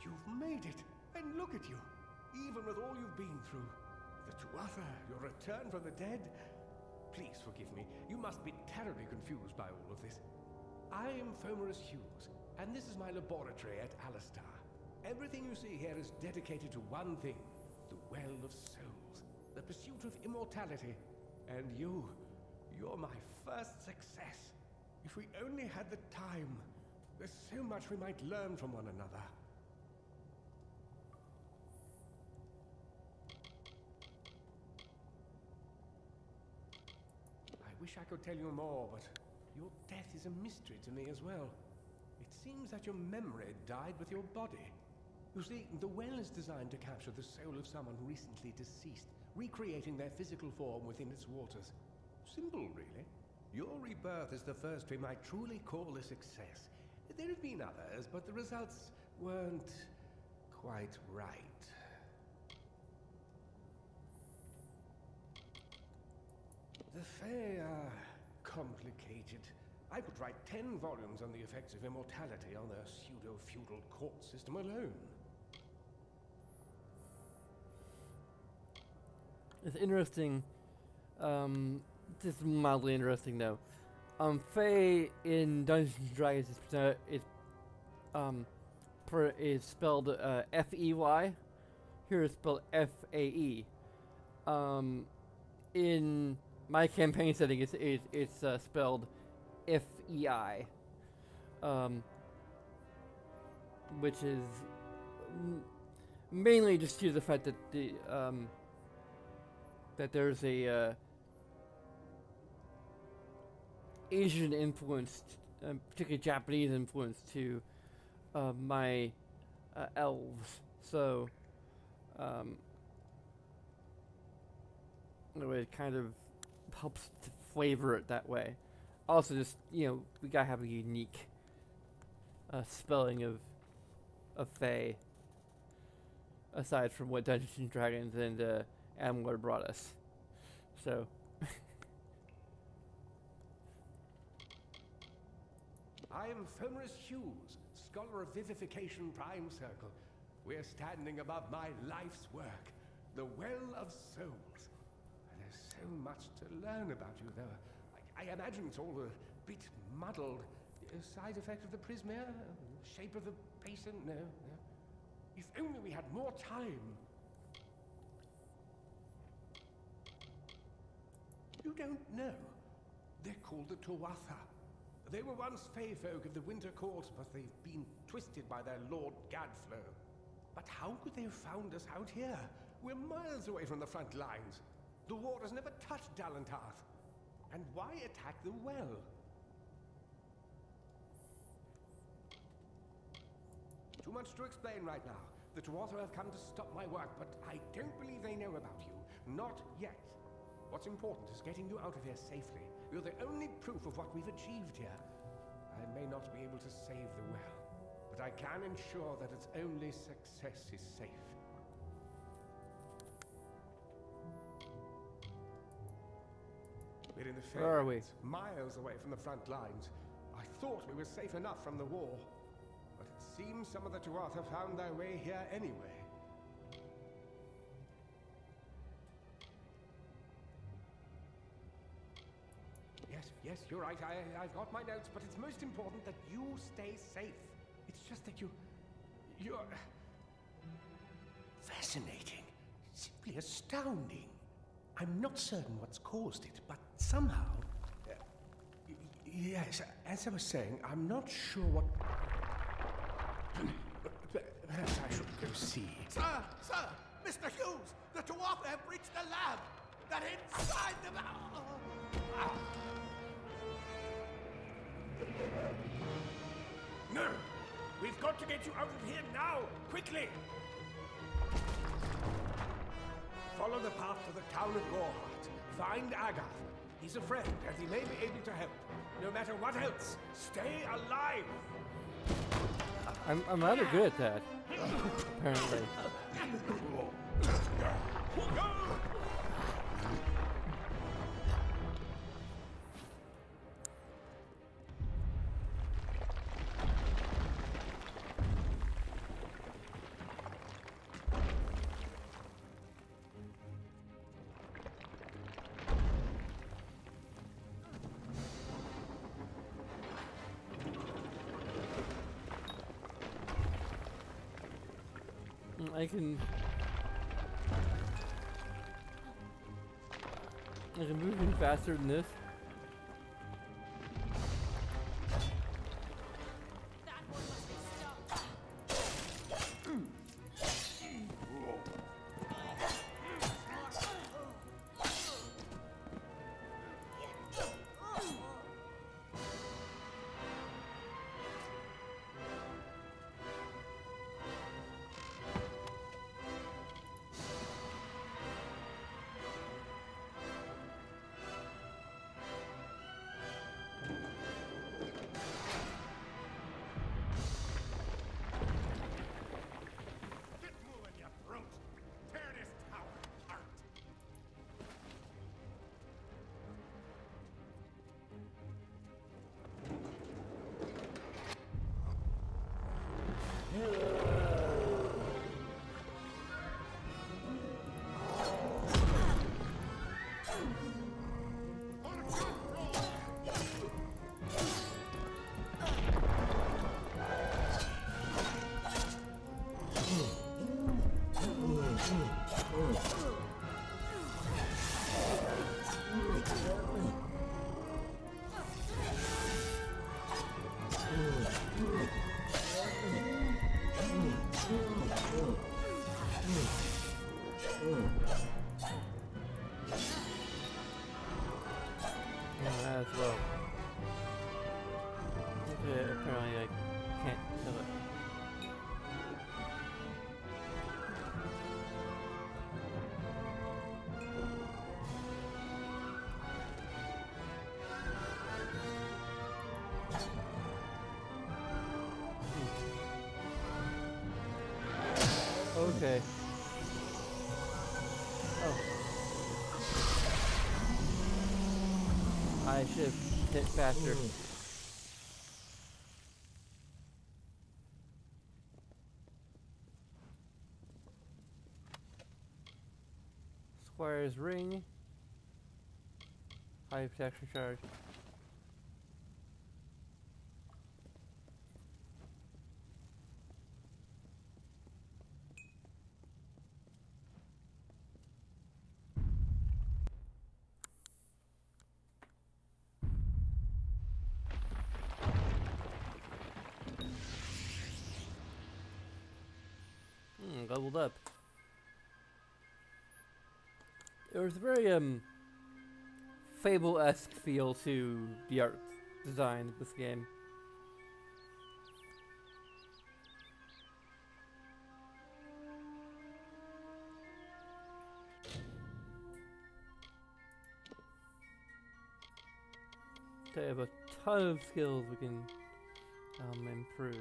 You've made it, and look at you. Even with all you've been through. The Tuatha, your return from the dead. Please forgive me. You must be terribly confused by all of this. I am Fomerus Hughes, and this is my laboratory at Alistar. Everything you see here is dedicated to one thing, the Well of Souls, the pursuit of immortality. And you're my first success. If we only had the time, there's so much we might learn from one another. I wish I could tell you more, but your death is a mystery to me as well. It seems that your memory died with your body. You see, the well is designed to capture the soul of someone recently deceased, recreating their physical form within its waters. Simple, really. Your rebirth is the first we might truly call a success. There have been others, but the results weren't quite right. The Fae are complicated. I could write 10 volumes on the effects of immortality on their pseudo-feudal court system alone. It's interesting. This is mildly interesting though. Fae in Dungeons and Dragons is spelled F-E-Y. Here it's spelled F-A-E. In my campaign setting, it's spelled F-E-I. Which is mainly just due to the fact that that there's a Asian influence, particularly Japanese influence to my elves. So it kind of helps to flavor it that way. Also, just we gotta have a unique spelling of Fae, aside from what Dungeons and Dragons and Amalur brought us. So. I am Fenris Hughes, Scholar of Vivification Prime Circle. We're standing above my life's work, the Well of Souls. There's so much to learn about you, though. I imagine it's all a bit muddled. A side effect of the prismere? Shape of the basin? No. If only we had more time. You don't know. They're called the Tuatha. They were once Fae folk of the Winter Court, but they've been twisted by their Lord Gadflow. But how could they have found us out here? We're miles away from the front lines. The war has never touched Dalantarth. And why attack the well? Too much to explain right now. The Tuatha have come to stop my work, but I don't believe they know about you. Not yet. What's important is getting you out of here safely. You're the only proof of what we've achieved here. I may not be able to save the well, but I can ensure that its only success is safe. We're in the Where are we? Fairlands, miles away from the front lines. I thought we were safe enough from the war, but it seems some of the Tuatha found their way here anyway. Yes, you're right. I've got my notes, but it's most important that you stay safe. It's just that you're fascinating, simply astounding. I'm not certain what's caused it, but somehow, yes, as I was saying, I'm not sure what. Perhaps I should go see. Sir! Mr. Hughes! The Tuatha have breached the lab! They're inside the lab! No! We've got to get you out of here now! Quickly! Follow the path to the town of Gorhart. Find Agath. He's a friend, and he may be able to help. No matter what else, stay alive! I'm rather good at that, apparently. I can move even faster than this. Okay. Oh. I should have hit faster. Squire's ring. High protection charge. Leveled up. There was a very Fable-esque feel to the art design of this game. They have a ton of skills we can improve.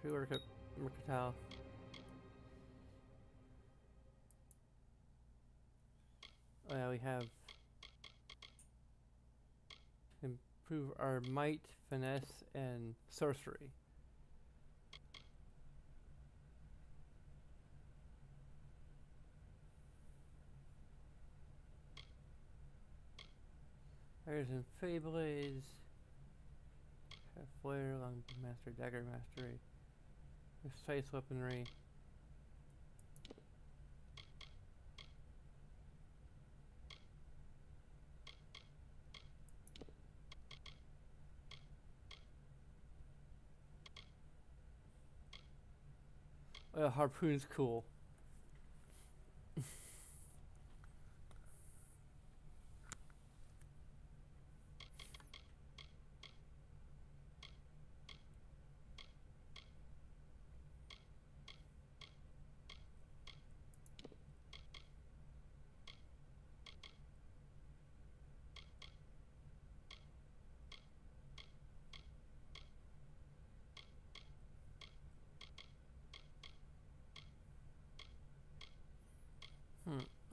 Pre-work at Mercantile. Oh yeah, we have improve our might, finesse, and sorcery. There's in Fablades. Flare, long master, dagger mastery. Precise weaponry. Oh, harpoon's cool.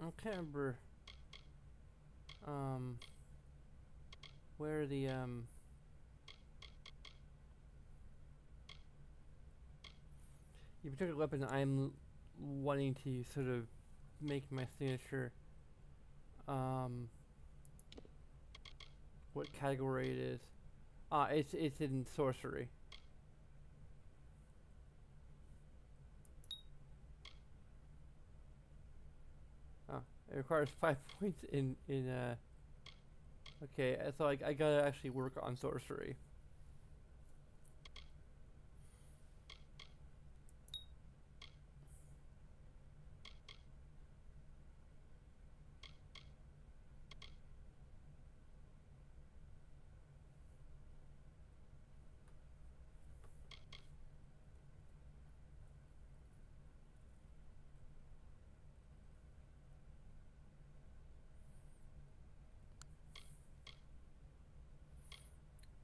I can't remember where the your particular weapon I'm wanting to sort of make my signature what category it is. It's in sorcery. It requires 5 points in okay, so I gotta actually work on sorcery.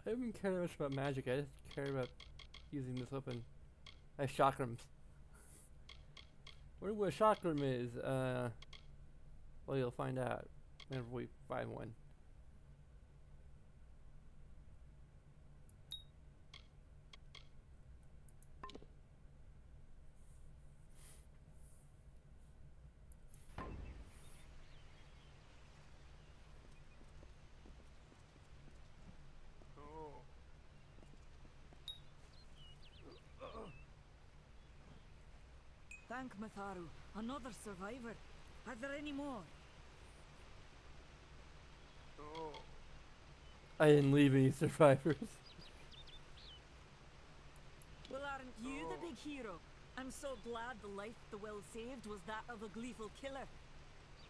I don't even care that much about magic, I just care about using this weapon. I have chakrams. Wonder what a chakram is, well, you'll find out whenever we find one. Thank Matharu. Another survivor. Are there any more? I didn't leave any survivors. Well, aren't you the big hero? I'm so glad the life the well saved was that of a gleeful killer.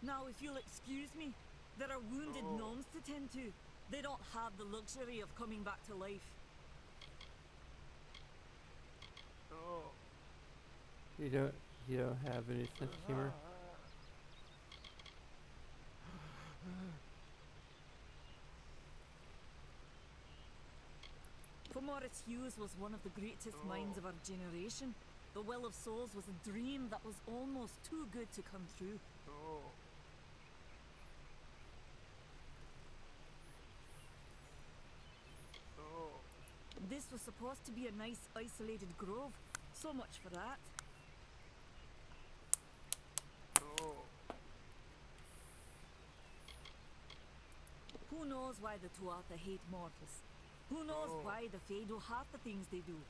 Now, if you'll excuse me, there are wounded gnomes to tend to. They don't have the luxury of coming back to life. You don't. You don't have any sense of humor. Morris Hughes was one of the greatest minds of our generation. The Well of Souls was a dream that was almost too good to come true. This was supposed to be a nice isolated grove. So much for that. Who knows why the Tuatha hate mortals? Who knows why the Fae do half the things they do?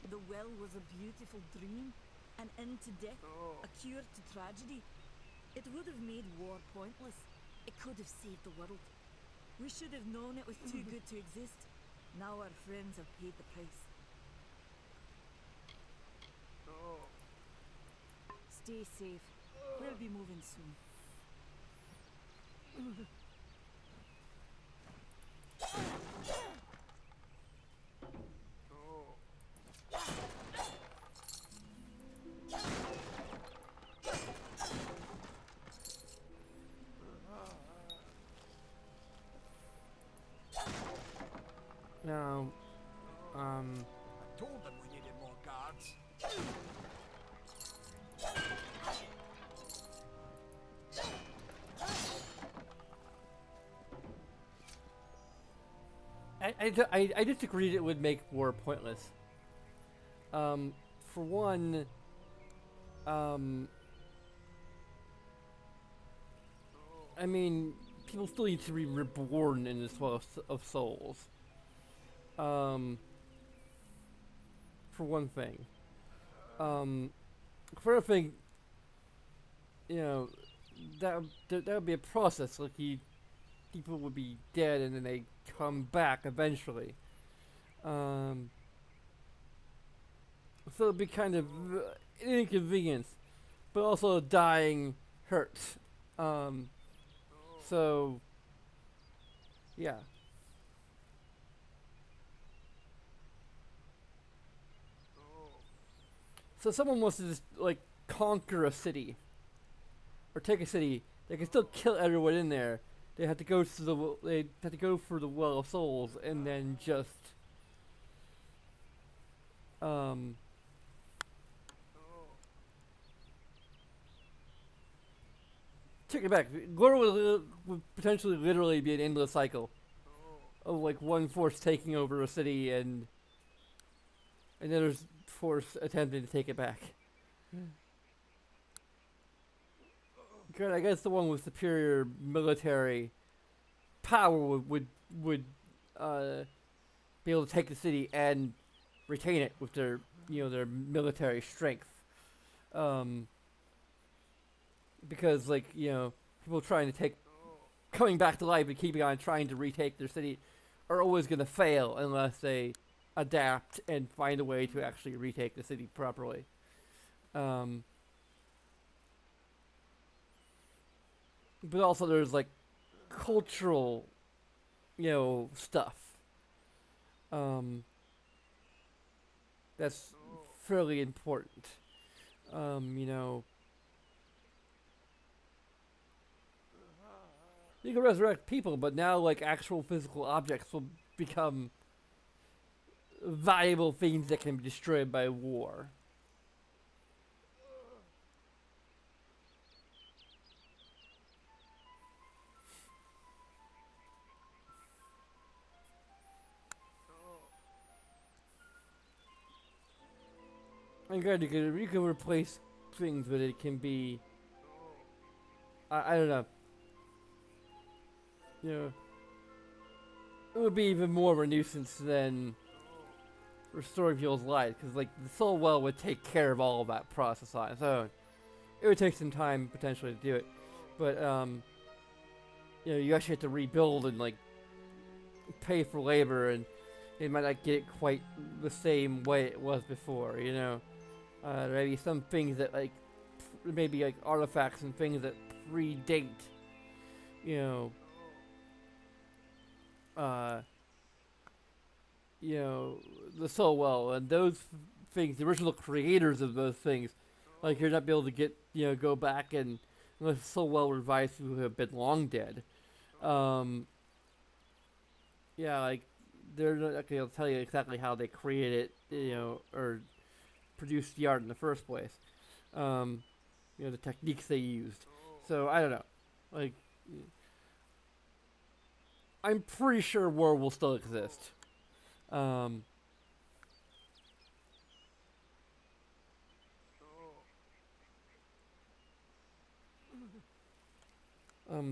The well was a beautiful dream, an end to death, a cure to tragedy. It would have made war pointless. It could have saved the world. We should have known it was too good to exist. Now our friends have paid the price. Stay safe. We'll be moving soon. Now, I told them we needed more guards. I disagreed it would make war pointless. For one, I mean, people still need to be reborn in this Well of Souls. For one thing. For another thing, you know, that would be a process. Like, people would be dead and then they come back eventually. So it'd be kind of an inconvenience, but also dying hurts. So yeah. So someone wants to just like conquer a city or take a city. They can still kill everyone in there. They have to go to they have to go for the Well of Souls and then just take it back. Gore would potentially literally be an endless cycle of like one force taking over a city and another force attempting to take it back. Good, I guess the one with superior military power would be able to take the city and retain it with their their military strength. Because like people trying to coming back to life and keeping on trying to retake their city are always going to fail unless they adapt and find a way to actually retake the city properly. But also there's like cultural, stuff. That's fairly important. You can resurrect people, but now like actual physical objects will become valuable things that can be destroyed by war. And good, you can replace things, but it can be I don't know. It would be even more of a nuisance than restoring people's lives, because like the Soul Well would take care of all of that process on its own. It would take some time potentially to do it, but you actually have to rebuild and like pay for labor, and it might not get it quite the same way it was before. Maybe some things that like maybe like artifacts and things that predate, the Soul Well, and those things, the original creators of those things, like you're not be able to get go back and unless it's so well revised who have been long dead. Yeah, like they're not gonna tell you exactly how they created it, or produced the art in the first place. The techniques they used. So I don't know. Like, I'm pretty sure war will still exist.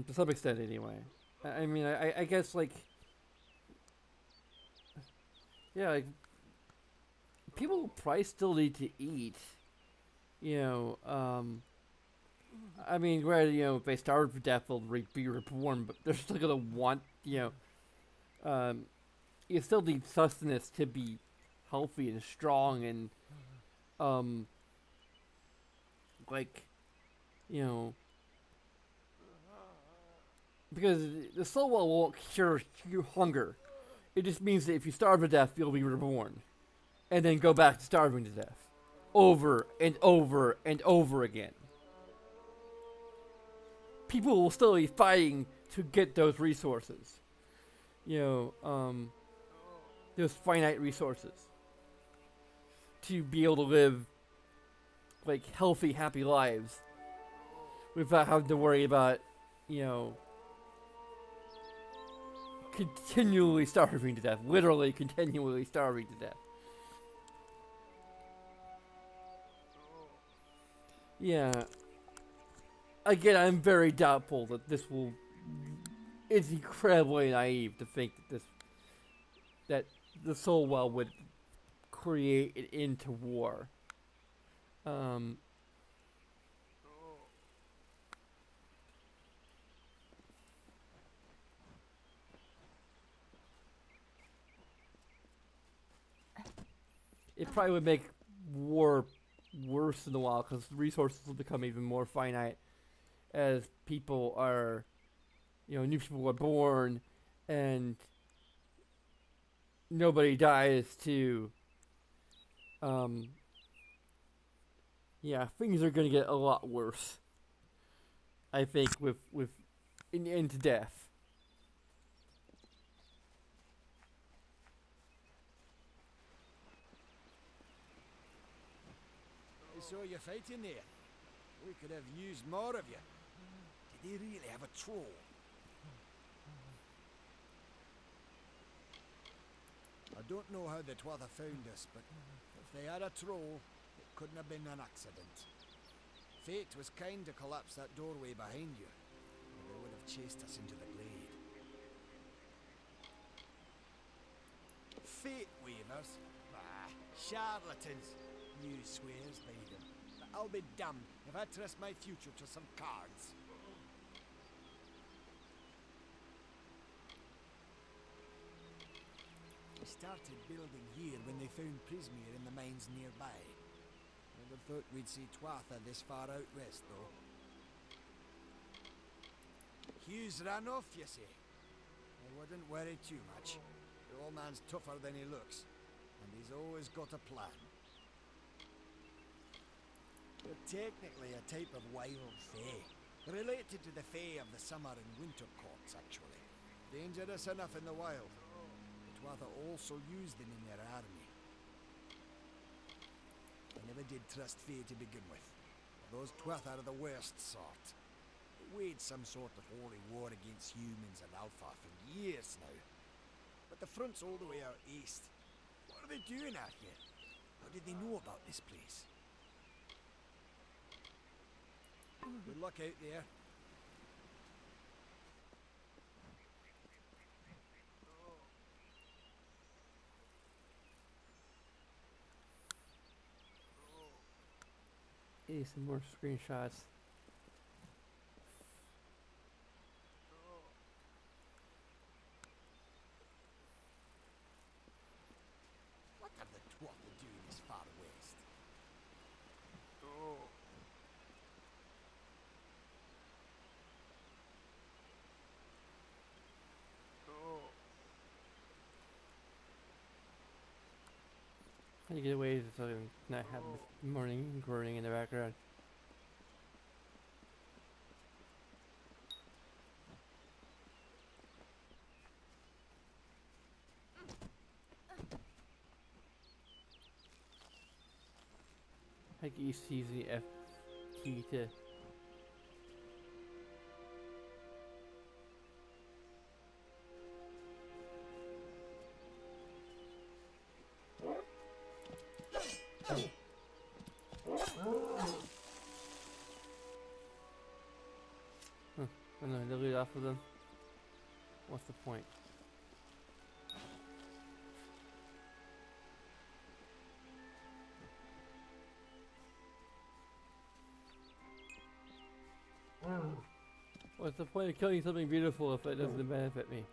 To some extent, anyway. I mean, I guess like, yeah, like people probably still need to eat. You know, I mean, granted, if they starve to death, they'll be reborn, but they're still gonna want, you still need sustenance to be healthy and strong and, like, you know, because the soul well won't cure hunger. It just means that if you starve to death, you'll be reborn, and then go back to starving to death, over and over and over again. People will still be fighting to get those resources. Those finite resources. To be able to live, like, healthy, happy lives. Without having to worry about, continually starving to death. Literally continually starving to death. Yeah. Again, I'm very doubtful that this will. It's incredibly naive to think that the soul well would create an end to war. It probably would make war worse in a while because resources will become even more finite as people are, new people are born and nobody dies to, things are gonna get a lot worse. I think with into death. I saw you fighting there. We could have used more of you. Did they really have a troll? I don't know how the Twatha found us, but if they had a troll, it couldn't have been an accident. Fate was kind to collapse that doorway behind you, or they would have chased us into the glade. Fate weavers? Ah, charlatans. You swears by them, but I'll be damned if I trust my future to some cards. We started building here when they found Prismere in the mines nearby. Never thought we'd see Twatha this far out west, though. Hughes ran off, you say? I wouldn't worry too much. The old man's tougher than he looks, and he's always got a plan. They're technically a type of wild fae, related to the fae of the summer and winter courts, actually. Dangerous enough in the wild. The Twatha also used them in their army. I never did trust fae to begin with. Those Twatha are the worst sort. They waged some sort of holy war against humans and Alpha for years now. But the front's all the way out east. What are they doing out here? How did they know about this place? Good luck out there. Hey, some more screenshots. What are the Twatha doing this far west? to get away so I can not have this morning groaning in the background. I can use the F key to. And then delete off of them. What's the point? What's the point of killing something beautiful if it doesn't benefit me?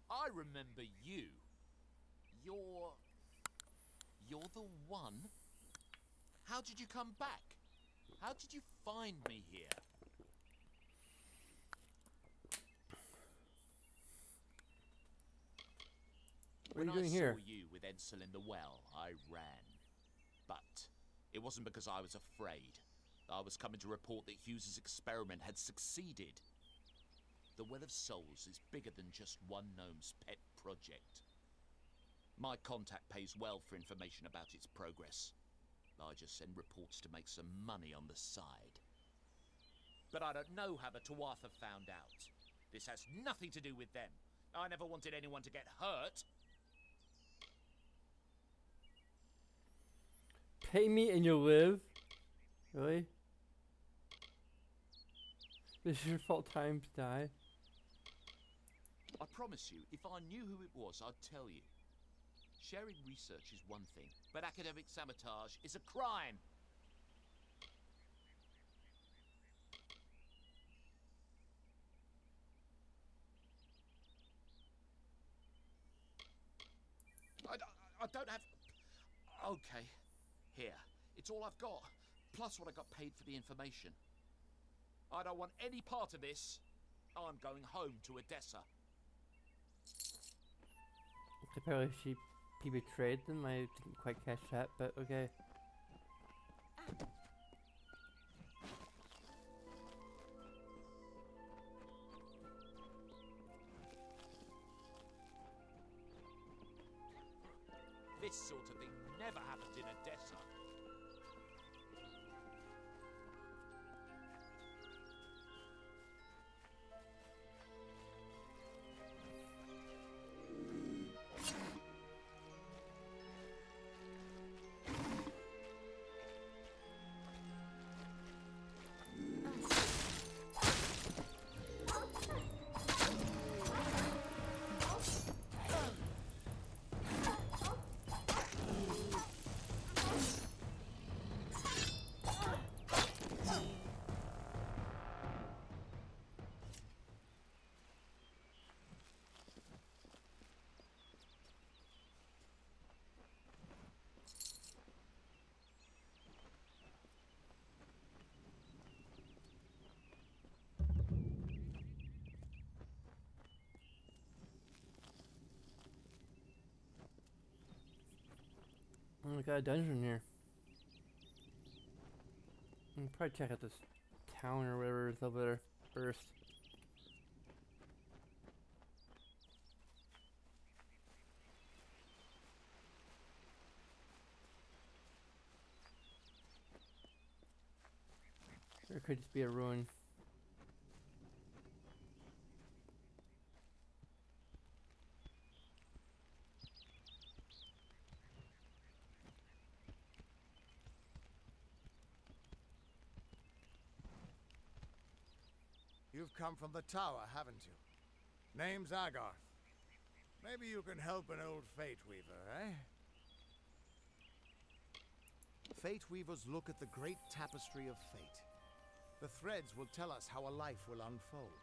I remember you. You're the one? How did you come back? How did you find me here? What are you doing when I here? saw you with Edsel in the well, I ran. But it wasn't because I was afraid. I was coming to report that Hughes's experiment had succeeded. The Well of Souls is bigger than just one gnome's pet project. My contact pays well for information about its progress. I just send reports to make some money on the side. But I don't know how the Tuatha found out. This has nothing to do with them. I never wanted anyone to get hurt. Pay me and you'll live? Really? This is your fault time to die? I promise you, if I knew who it was, I'd tell you. Sharing research is one thing, but academic sabotage is a crime. I don't have... Okay, here. It's all I've got, plus what I got paid for the information. I don't want any part of this. I'm going home to Odessa. Apparently he betrayed them. I didn't quite catch that, but okay. This sort of thing never happened in Odessa. Oh, we got a dungeon here. I'll probably check out this town or whatever is over there first. Or it could just be a ruin. You've come from the tower, haven't you? Name's Agarth. Maybe you can help an old Fate Weaver, eh? Fate Weavers look at the great tapestry of fate. The threads will tell us how a life will unfold.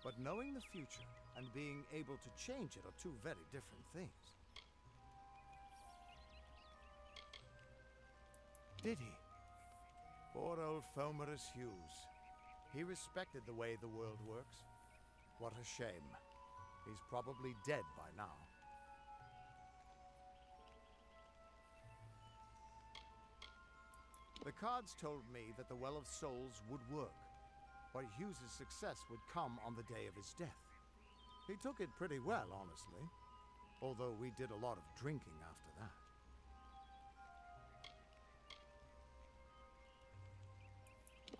But knowing the future and being able to change it are two very different things. Did he? Poor old Fomerus Hughes. He respected the way the world works. What a shame. He's probably dead by now. The cards told me that the Well of Souls would work, but Hughes's success would come on the day of his death. He took it pretty well, honestly, although we did a lot of drinking after that.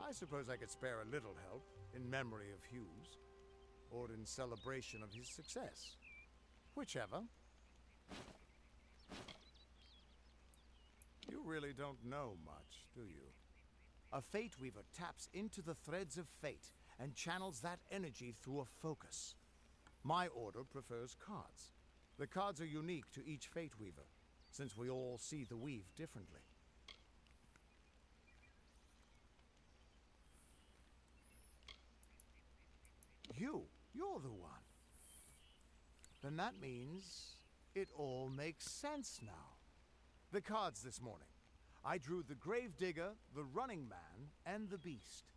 I suppose I could spare a little help in memory of Hughes, or in celebration of his success. Whichever. You really don't know much, do you? A Fate Weaver taps into the threads of fate and channels that energy through a focus. My order prefers cards. The cards are unique to each Fate Weaver, since we all see the weave differently. You're the one. Then that means it all makes sense now. The cards this morning. I drew the Gravedigger, the Running Man, and the Beast.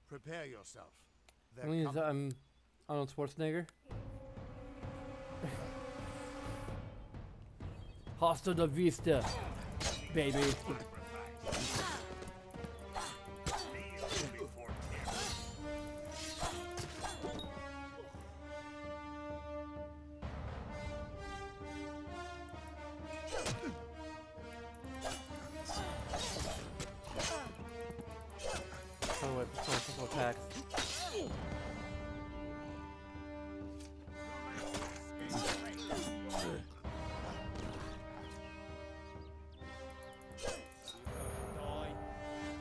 Prepare yourself. I mean, Arnold Schwarzenegger. Hasta la vista, baby. Attacks.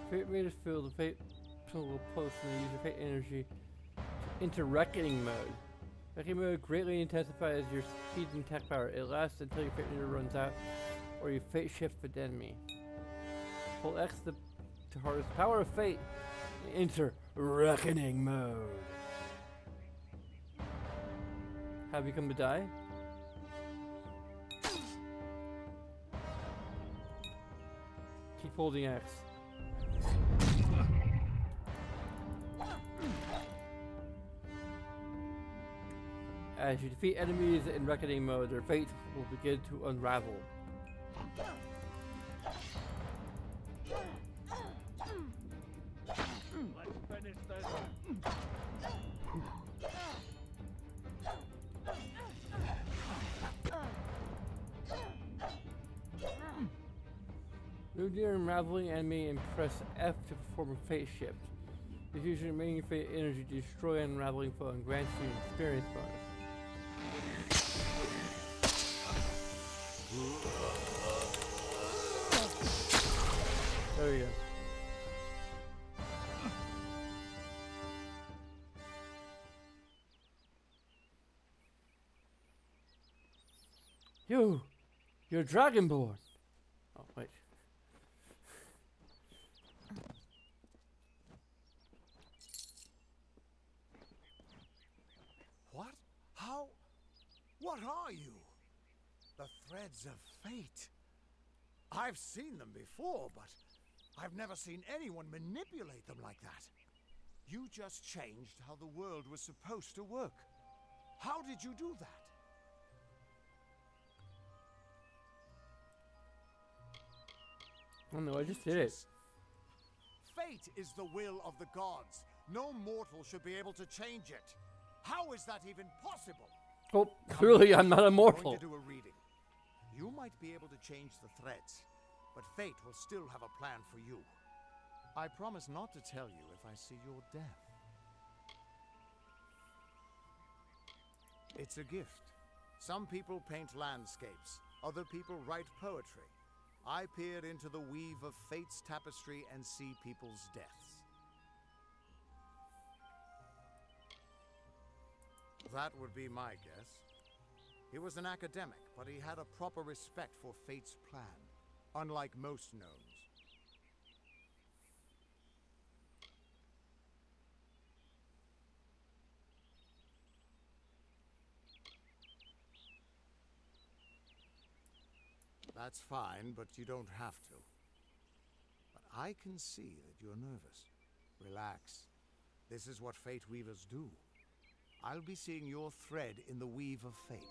Fate meters fill the fate tool post and use your fate energy into reckoning mode. Reckoning mode greatly intensifies your speed and attack power. It lasts until your fate meter runs out or you fate shift with the enemy. Hold X to harness the power of fate. Enter reckoning mode. Have you come to die? Keep holding X. As you defeat enemies in reckoning mode, their fate will begin to unravel. Move near unraveling enemy and press F to perform a fate shift. This uses remaining fate energy to destroy an unraveling foe and grants you an experience bonus. There we go. You're Dragonborn. Oh, wait. What? How? What are you? The threads of fate. I've seen them before, but I've never seen anyone manipulate them like that. You just changed how the world was supposed to work. How did you do that? Oh no, I just did it. Fate is the will of the gods. No mortal should be able to change it. How is that even possible? Oh, clearly I'm not immortal. I'm going to do a reading. You might be able to change the threads, but fate will still have a plan for you. I promise not to tell you if I see your death. It's a gift. Some people paint landscapes, other people write poetry. I peer into the weave of fate's tapestry and see people's deaths. That would be my guess. He was an academic, but he had a proper respect for fate's plan, unlike most gnomes. That's fine, but you don't have to. But I can see that you're nervous. Relax. This is what Fate Weavers do. I'll be seeing your thread in the weave of fate.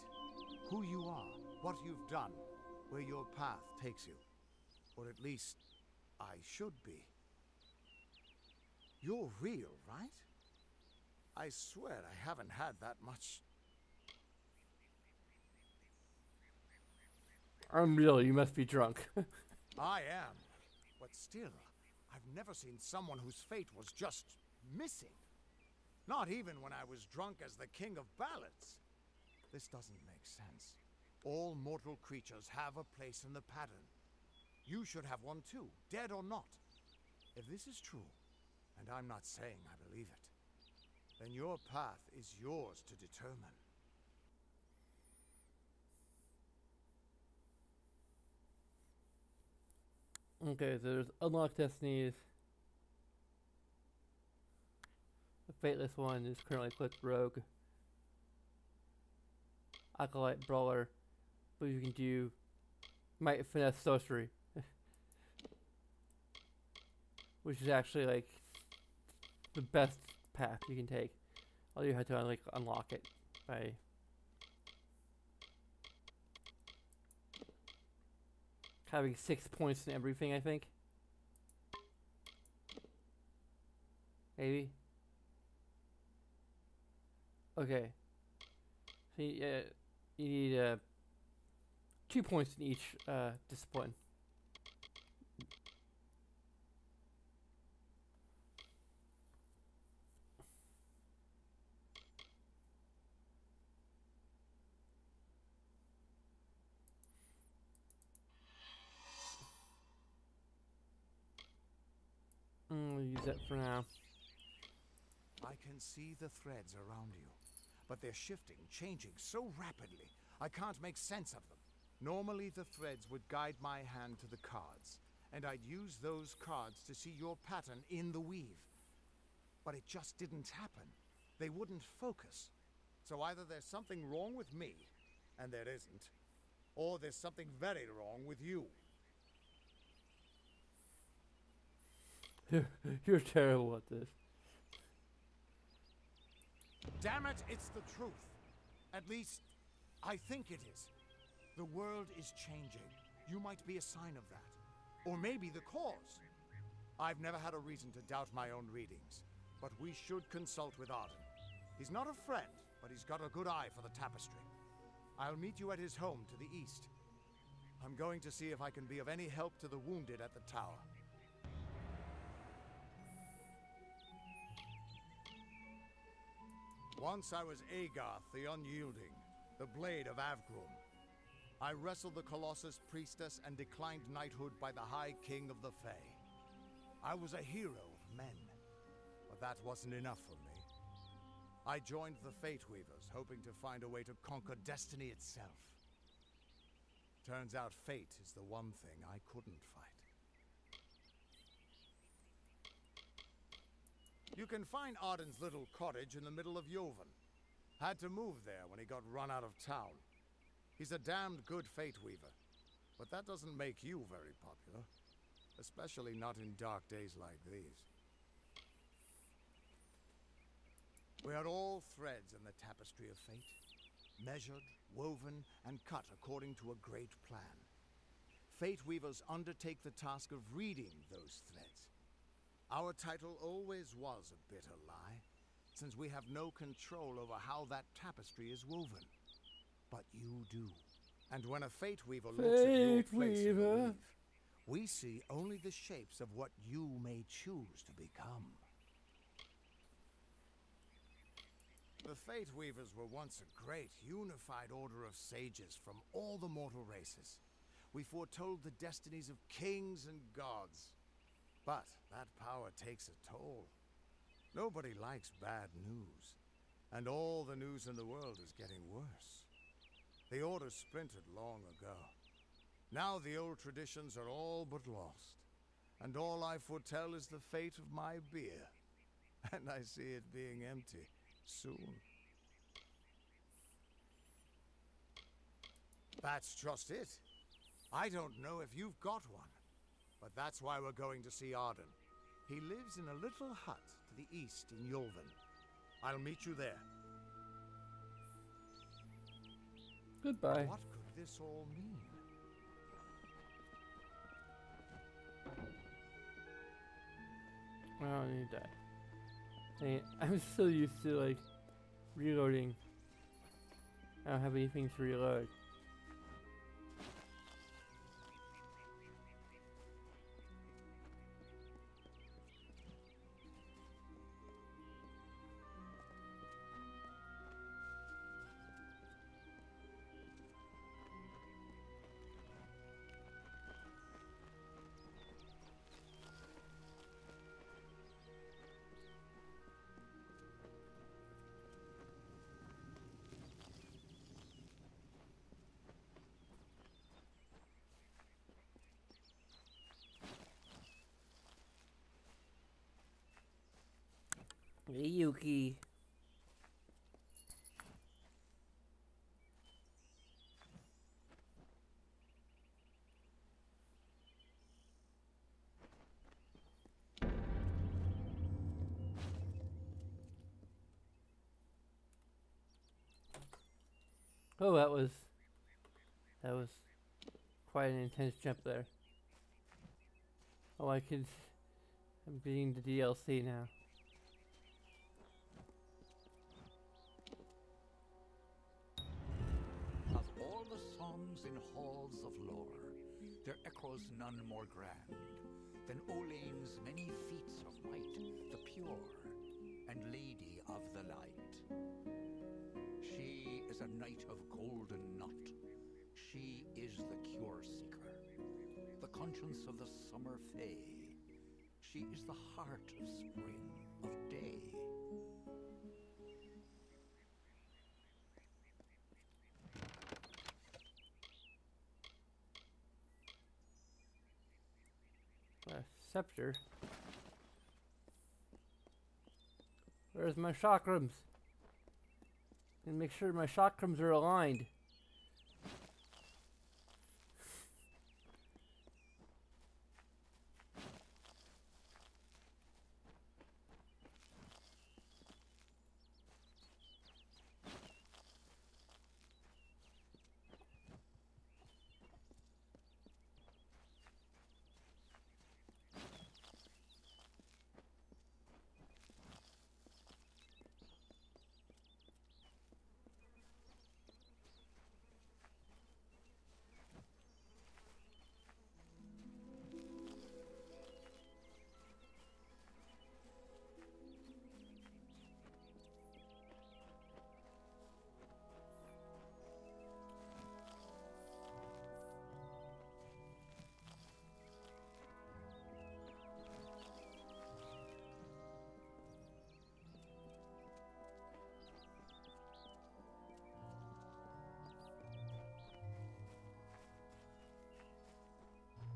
Who you are, what you've done, where your path takes you. Or at least, I should be. You're real, right? I swear I haven't had that much. I'm real, you must be drunk. I am. But still, I've never seen someone whose fate was just missing. Not even when I was drunk as the king of ballads. This doesn't make sense. All mortal creatures have a place in the pattern. You should have one too, dead or not. If this is true, and I'm not saying I believe it, then your path is yours to determine. Okay, so there's unlocked destinies. The Fateless one is currently clicked Rogue. Acolyte Brawler. But you can do Might Finesse Sorcery. Which is actually like the best path you can take. All you have to like unlock it by having 6 points in everything, I think. Maybe. Okay. So you need 2 points in each discipline. We'll use that for now. I can see the threads around you, but they're shifting, changing so rapidly, I can't make sense of them. Normally the threads would guide my hand to the cards, and I'd use those cards to see your pattern in the weave. But it just didn't happen. They wouldn't focus. So either there's something wrong with me, and there isn't, or there's something very wrong with you. You're terrible at this. Damn it, it's the truth. At least, I think it is. The world is changing. You might be a sign of that. Or maybe the cause. I've never had a reason to doubt my own readings, but we should consult with Arden. He's not a friend, but he's got a good eye for the tapestry. I'll meet you at his home to the east. I'm going to see if I can be of any help to the wounded at the tower. Once I was Agarth the Unyielding, the Blade of Avgrum. I wrestled the Colossus Priestess and declined knighthood by the High King of the Fae. I was a hero of men, but that wasn't enough for me. I joined the Fate Weavers, hoping to find a way to conquer destiny itself. Turns out fate is the one thing I couldn't fight. You can find Arden's little cottage in the middle of Joven. Had to move there when he got run out of town. He's a damned good Fate Weaver, but that doesn't make you very popular. Especially not in dark days like these. We are all threads in the tapestry of fate. Measured, woven, and cut according to a great plan. Fate Weavers undertake the task of reading those threads. Our title always was a bitter lie, since we have no control over how that tapestry is woven. But you do. And when a Fate Weaver looks at your place in the weave, we see only the shapes of what you may choose to become. The Fate Weavers were once a great, unified order of sages from all the mortal races. We foretold the destinies of kings and gods. But that power takes a toll. Nobody likes bad news. And all the news in the world is getting worse. The Order splintered long ago. Now the old traditions are all but lost. And all I foretell is the fate of my beer. And I see it being empty soon. That's just it. I don't know if you've got one, but that's why we're going to see Arden. He lives in a little hut to the east in Yulven. I'll meet you there. Goodbye. What could this all mean? I don't need that. I'm so used to like reloading. I don't have anything to reload. Hey, Yuki. Oh, that was quite an intense jump there. Oh, I'm beating the DLC now. Of all the songs in halls of lore, there echoes none more grand than Olane's many feats of might, the pure and lady of the light. She is a knight of golden knot. She is the cure seeker, the conscience of the summer fae. She is the heart of spring, of day. Scepter. Where's my chakrams? And make sure my chakrams are aligned.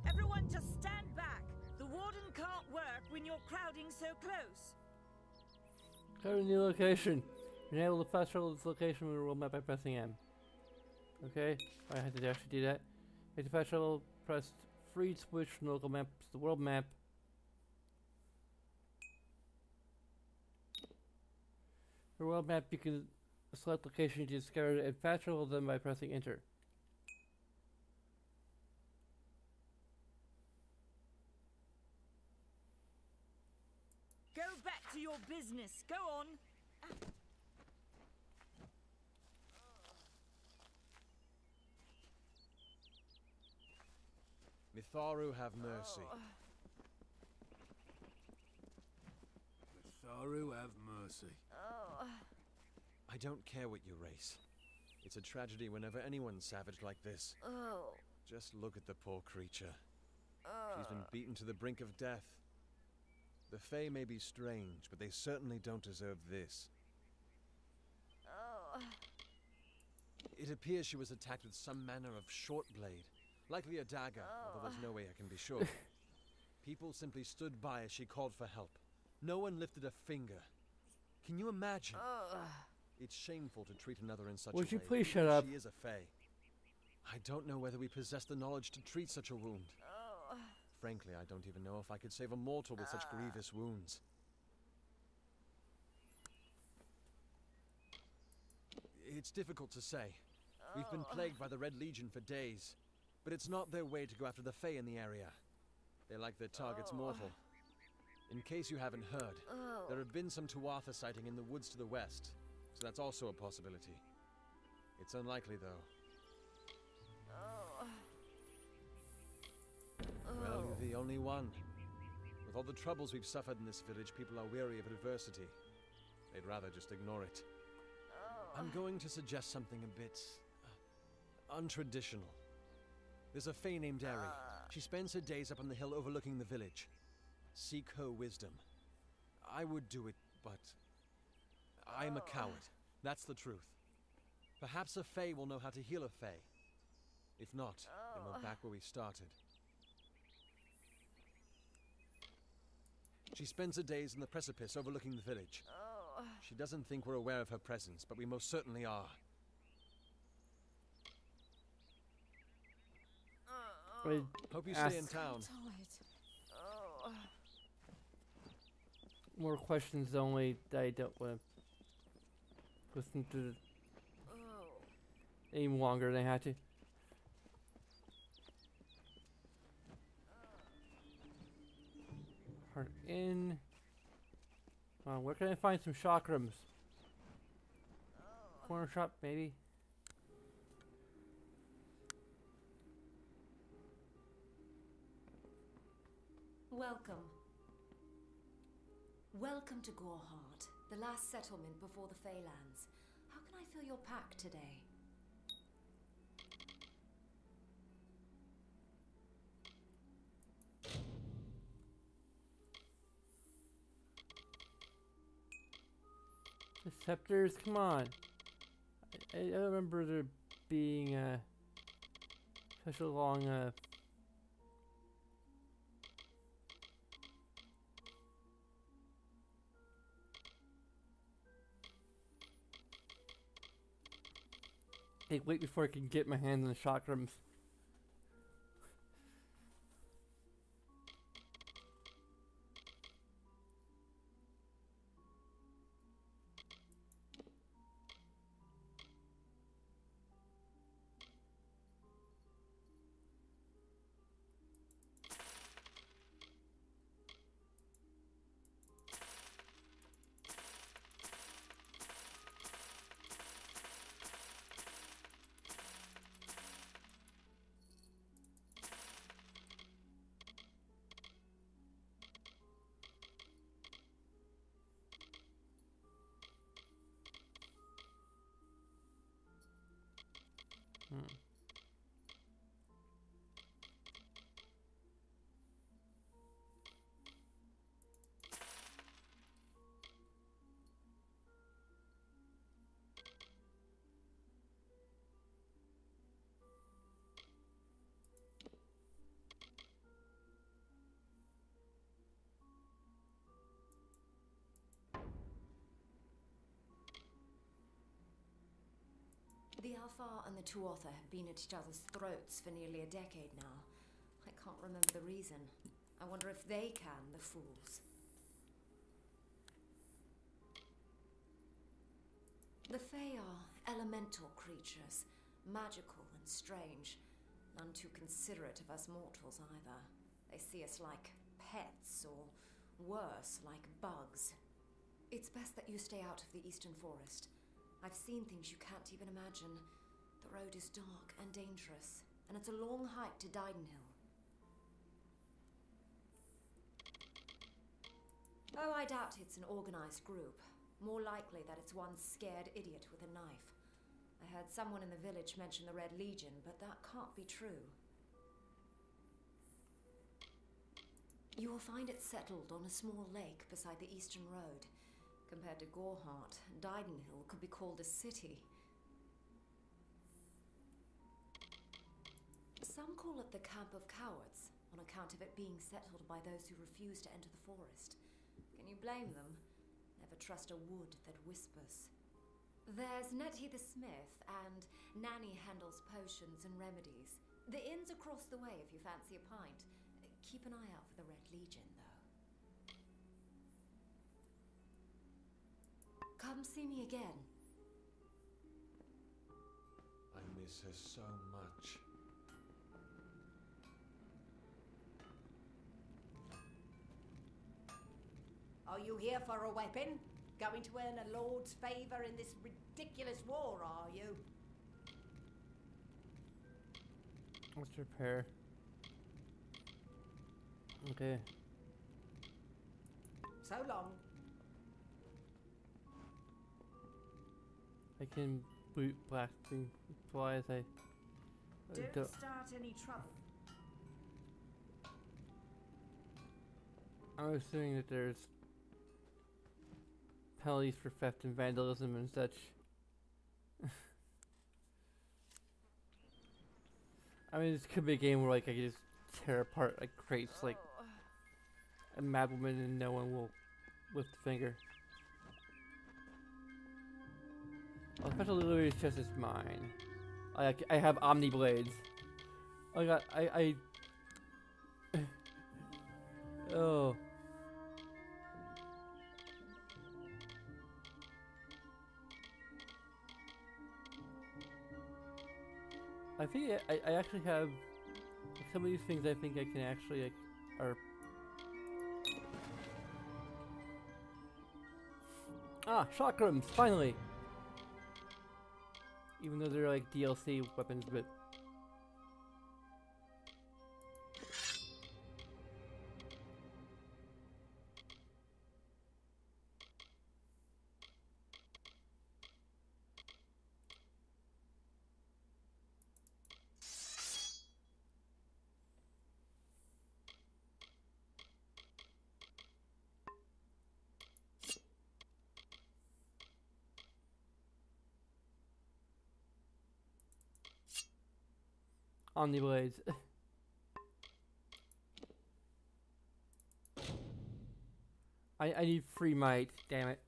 Everyone just stand back. The warden can't work when you're crowding so close. Go to new location. Enable the fast travel to this location with a world map by pressing M. Okay, I had to actually do that. Make the fast travel, press free switch from the local map to the world map. For world map, you can select location to discover and fast travel them by pressing enter. Go back to your business. Go on. Mitharu have mercy. Mitharu have mercy. I don't care what you race. It's a tragedy whenever anyone's savage like this. Just look at the poor creature. She's been beaten to the brink of death. The Fae may be strange, but they certainly don't deserve this. It appears she was attacked with some manner of short blade, likely a dagger, although there's no way I can be sure. People simply stood by as she called for help. No one lifted a finger. Can you imagine? It's shameful to treat another in such a way. Would you please shut up? She is a fae. I don't know whether we possess the knowledge to treat such a wound. Frankly, I don't even know if I could save a mortal with such grievous wounds. It's difficult to say. We've been plagued by the Red Legion for days, but it's not their way to go after the Fae in the area. They like their targets mortal. In case you haven't heard, there have been some Tuatha sighting in the woods to the west, so that's also a possibility. It's unlikely, though. Well, you're the only one. With all the troubles we've suffered in this village, people are weary of adversity. They'd rather just ignore it. I'm going to suggest something a bit untraditional. There's a fae named Eri. She spends her days up on the hill overlooking the village. Seek her wisdom. I would do it, but I'm a coward. That's the truth. Perhaps a fae will know how to heal a fae. If not, then we're back where we started. She spends her days in the precipice overlooking the village. She doesn't think we're aware of her presence, but we most certainly are. Hope you stay in town. More questions only that I don't want to listen to any longer than I had to. Heart in. Where can I find some chakrams? Corner shop, maybe. Welcome. Welcome to Gorehart, the last settlement before the Feylands. How can I fill your pack today? The scepters, come on. I remember there being such a long wait before I can get my hands on the chakrams. The Alfar and the Tuatha have been at each other's throats for nearly a decade now. I can't remember the reason. I wonder if they can, the fools. The Fae are elemental creatures, magical and strange. None too considerate of us mortals either. They see us like pets, or worse, like bugs. It's best that you stay out of the Eastern Forest. I've seen things you can't even imagine. The road is dark and dangerous, and it's a long hike to Didenhill. Oh, I doubt it's an organized group. More likely that it's one scared idiot with a knife. I heard someone in the village mention the Red Legion, but that can't be true. You will find it settled on a small lake beside the Eastern Road. Compared to Gorehart, Didenhill could be called a city. Some call it the Camp of Cowards, on account of it being settled by those who refuse to enter the forest. Can you blame them? Never trust a wood that whispers. There's Nettie the smith, and Nanny handles potions and remedies. The inn's across the way if you fancy a pint. Keep an eye out for the Red Legion, though. Come see me again. I miss her so much. Are you here for a weapon? Going to earn a lord's favour in this ridiculous war, are you? Let's repair. Okay. So long. I can boot blasting flies. I Don't start any trouble. I'm assuming that there's penalties for theft and vandalism and such. I mean, this could be a game where like I could just tear apart like crates like a mad woman and no one will lift a finger. Oh, special delivery chest is mine. I have Omni Blades. Oh god, oh. I think I actually have some of these things. I think I can actually like are chakrams finally. Even though they're like DLC weapons, but Omni Blades. I need free might, damn it.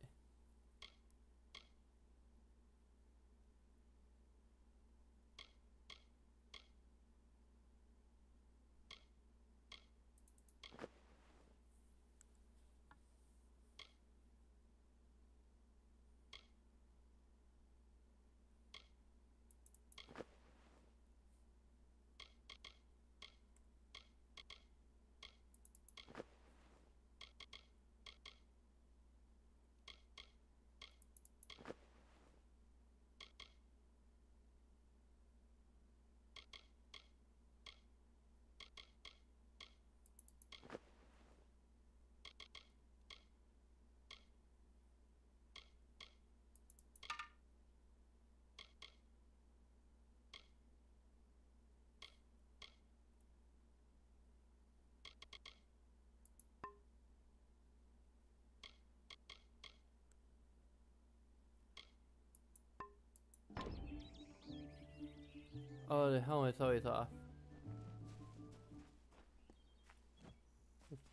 Oh, the helmet's always off.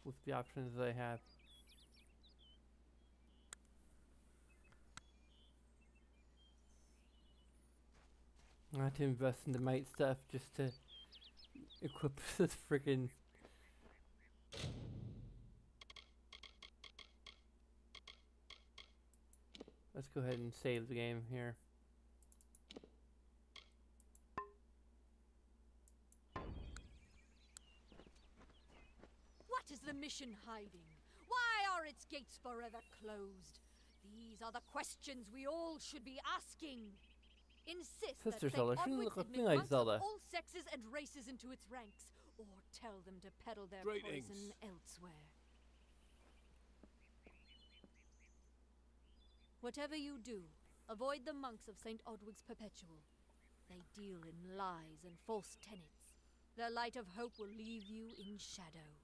With the options that I have. I have to invest in the might stuff just to equip this freaking. Let's go ahead and save the game here. What is the mission hiding? Why are its gates forever closed? These are the questions we all should be asking. Insist Sister that St. Zelda, she Odwig's looks admit like monks Zelda. of all sexes and races into its ranks, or tell them to peddle their Greetings. poison elsewhere. Whatever you do, avoid the monks of St. Odwig's Perpetual. They deal in lies and false tenets. Their light of hope will leave you in shadow.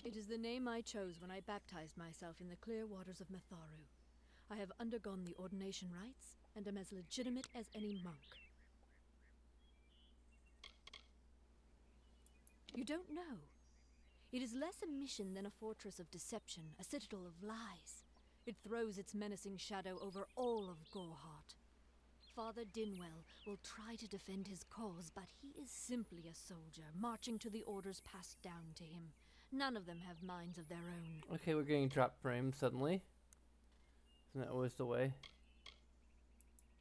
It is the name I chose when I baptized myself in the clear waters of Matharu. I have undergone the ordination rites and am as legitimate as any monk. You don't know. It is less a mission than a fortress of deception, a citadel of lies. It throws its menacing shadow over all of Gorehart. Father Dinwell will try to defend his cause, but he is simply a soldier, marching to the orders passed down to him. None of them have minds of their own. Okay, we're getting drop frames suddenly. Isn't that always the way?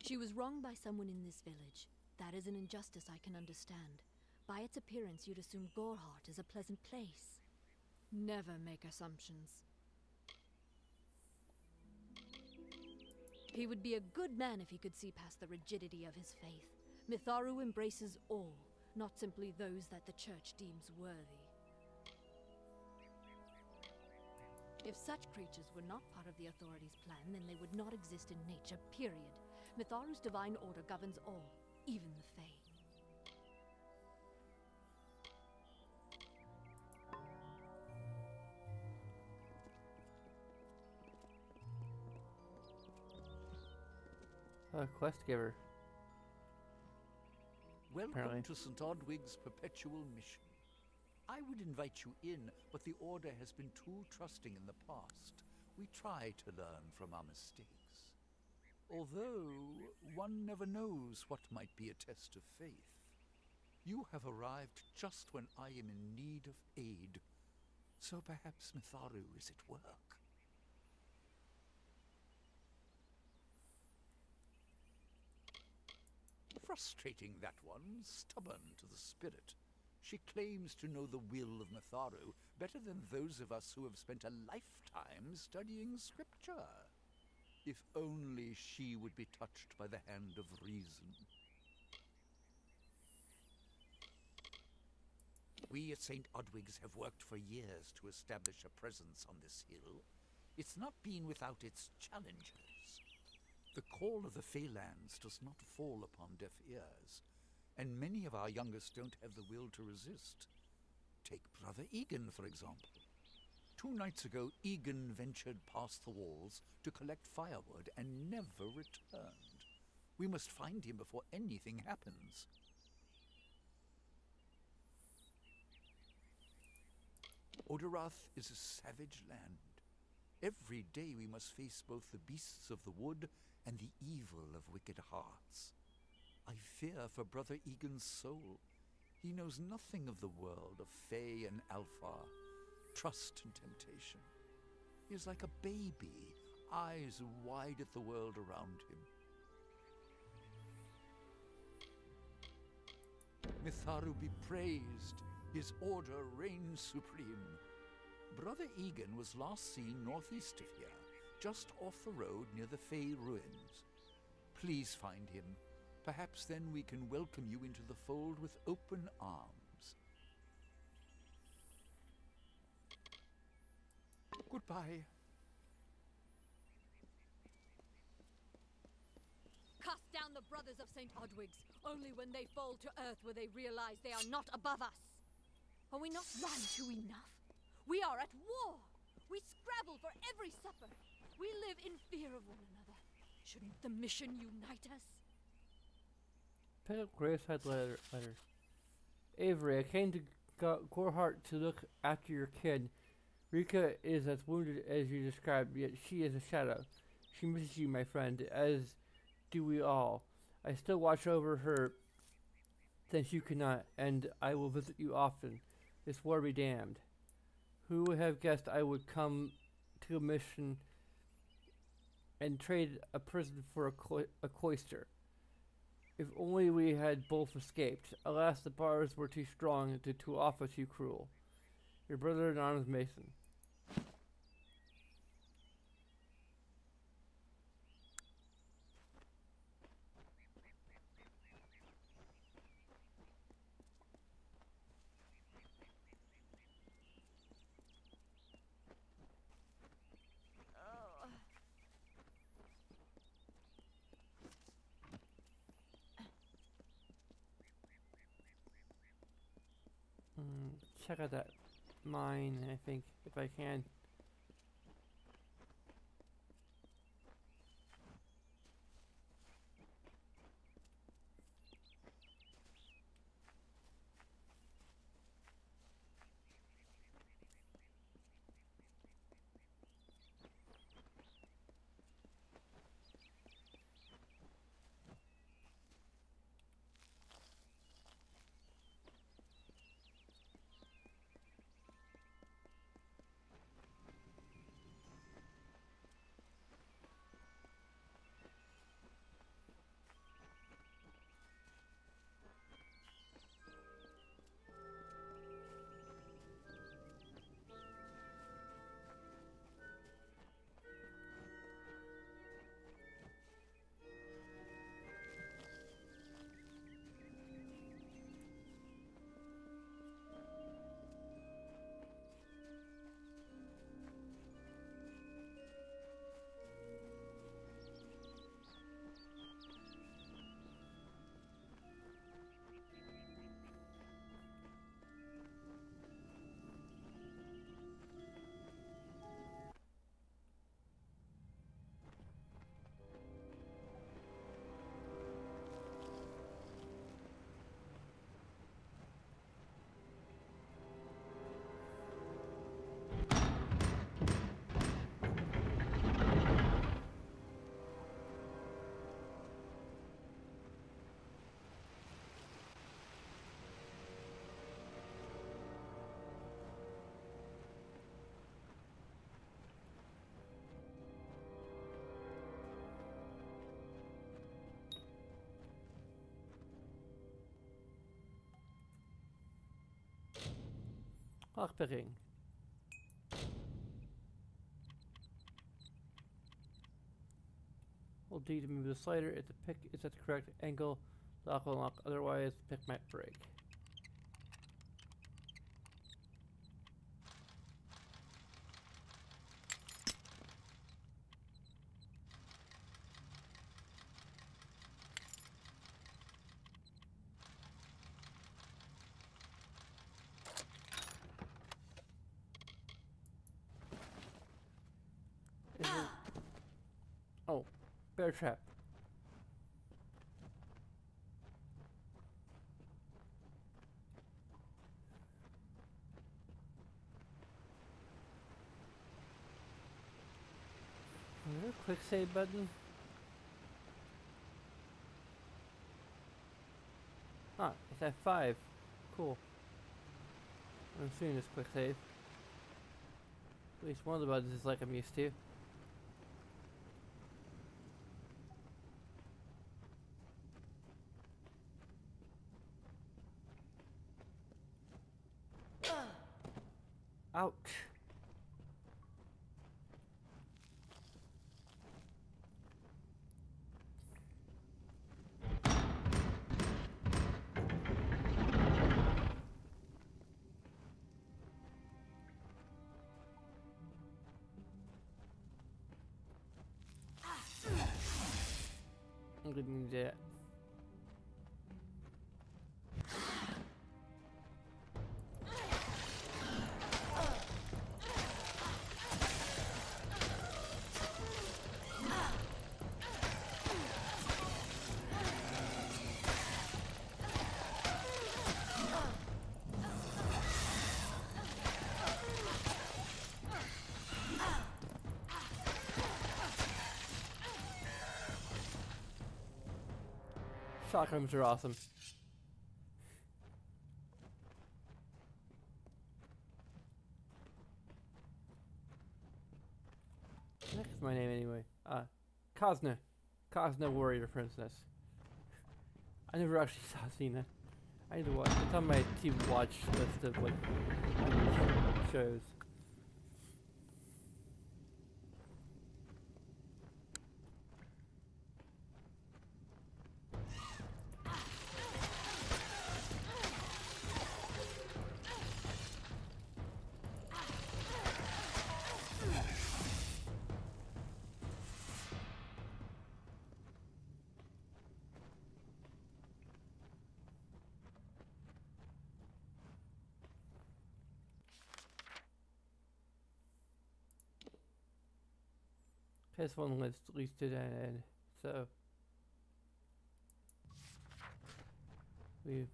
She was wronged by someone in this village. That is an injustice I can understand. By its appearance, you'd assume Gorehart is a pleasant place. Never make assumptions. He would be a good man if he could see past the rigidity of his faith. Mitharu embraces all, not simply those that the church deems worthy. If such creatures were not part of the authorities' plan, then they would not exist in nature, period. Mitharu's divine order governs all, even the Fae. Quest giver. Welcome Apparently. to St. Odwig's perpetual mission. I would invite you in, but the Order has been too trusting in the past. We try to learn from our mistakes. Although, one never knows what might be a test of faith. You have arrived just when I am in need of aid, so perhaps Mitharu is at work. Frustrating, that one, stubborn to the spirit. She claims to know the will of Mitharu better than those of us who have spent a lifetime studying scripture. If only she would be touched by the hand of reason. We at St. Odwig's have worked for years to establish a presence on this hill. It's not been without its challenges. The call of the Feylands does not fall upon deaf ears, and many of our youngest don't have the will to resist. Take Brother Egan, for example. 2 nights ago, Egan ventured past the walls to collect firewood and never returned. We must find him before anything happens. Oderath is a savage land. Every day we must face both the beasts of the wood and the evil of wicked hearts. I fear for Brother Egan's soul. He knows nothing of the world of Fae and Alpha, trust and temptation. He is like a baby, eyes wide at the world around him. Mitharu be praised. His order reigns supreme. Brother Egan was last seen northeast of here, just off the road near the Fey ruins. Please find him. Perhaps then we can welcome you into the fold with open arms. Goodbye. Cast down the brothers of St. Odwig's. Only when they fall to earth will they realize they are not above us. Are we not run to enough? We are at war. We scrabble for every supper. We live in fear of one another. Shouldn't the mission unite us? Pick up Graveside letter. Avery, I came to Gorehart to look after your kid. Rika is as wounded as you described, yet she is a shadow. She misses you, my friend, as do we all. I still watch over her since you cannot, and I will visit you often. This war be damned. Who would have guessed I would come to a mission and trade a prison for a cloister? If only we had both escaped. Alas, the bars were too strong, the Tuatha too cruel. Your brother Anonymous Mason. Check out that mine, I think, if I can. Lockpicking. Hold D to move the slider. If the pick is at the correct angle, the lock will unlock. Otherwise, the pick might break. Oh, bear trap. Is there a quick save button? Ah, it's at 5. Cool. I'm assuming it's quick save. At least one of the buttons is like I'm used to. Ouch. I'm gonna need that. Shotguns are awesome. What is my name anyway? Kazna. Kazna Warrior Princess. I never actually seen that. I need to watch. It's on my TV watch list of like shows. This one leads to that end, so we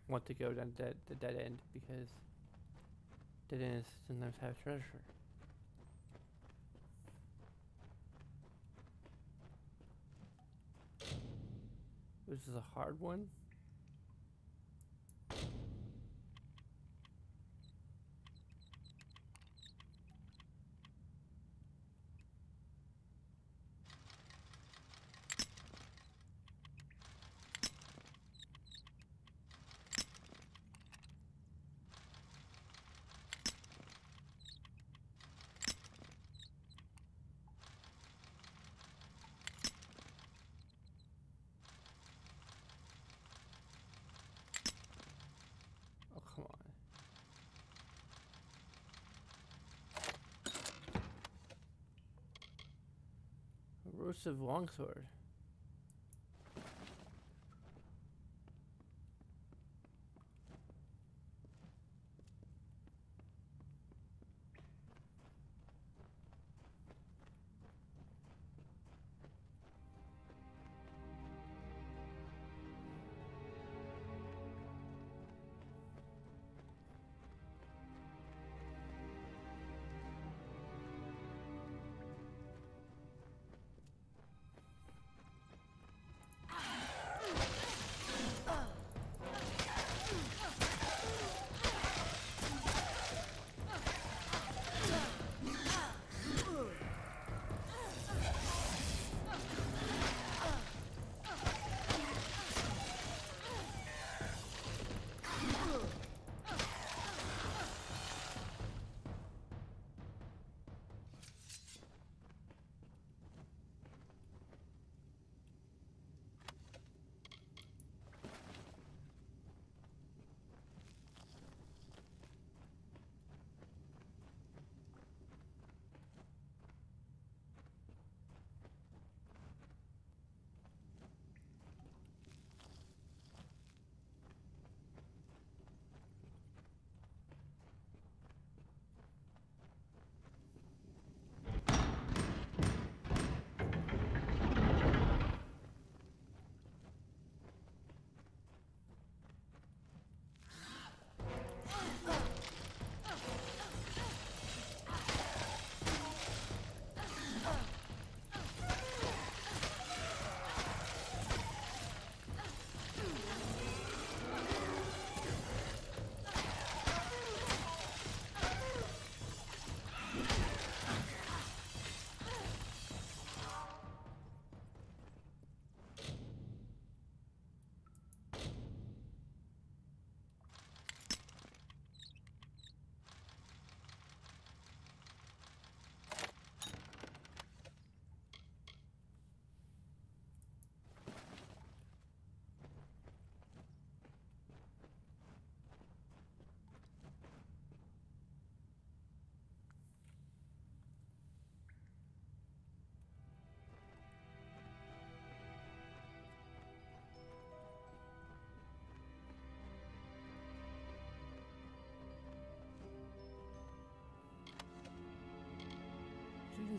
want to go down the dead end because dead ends sometimes have treasure. This is a hard one. Oh, come on. Erosive longsword.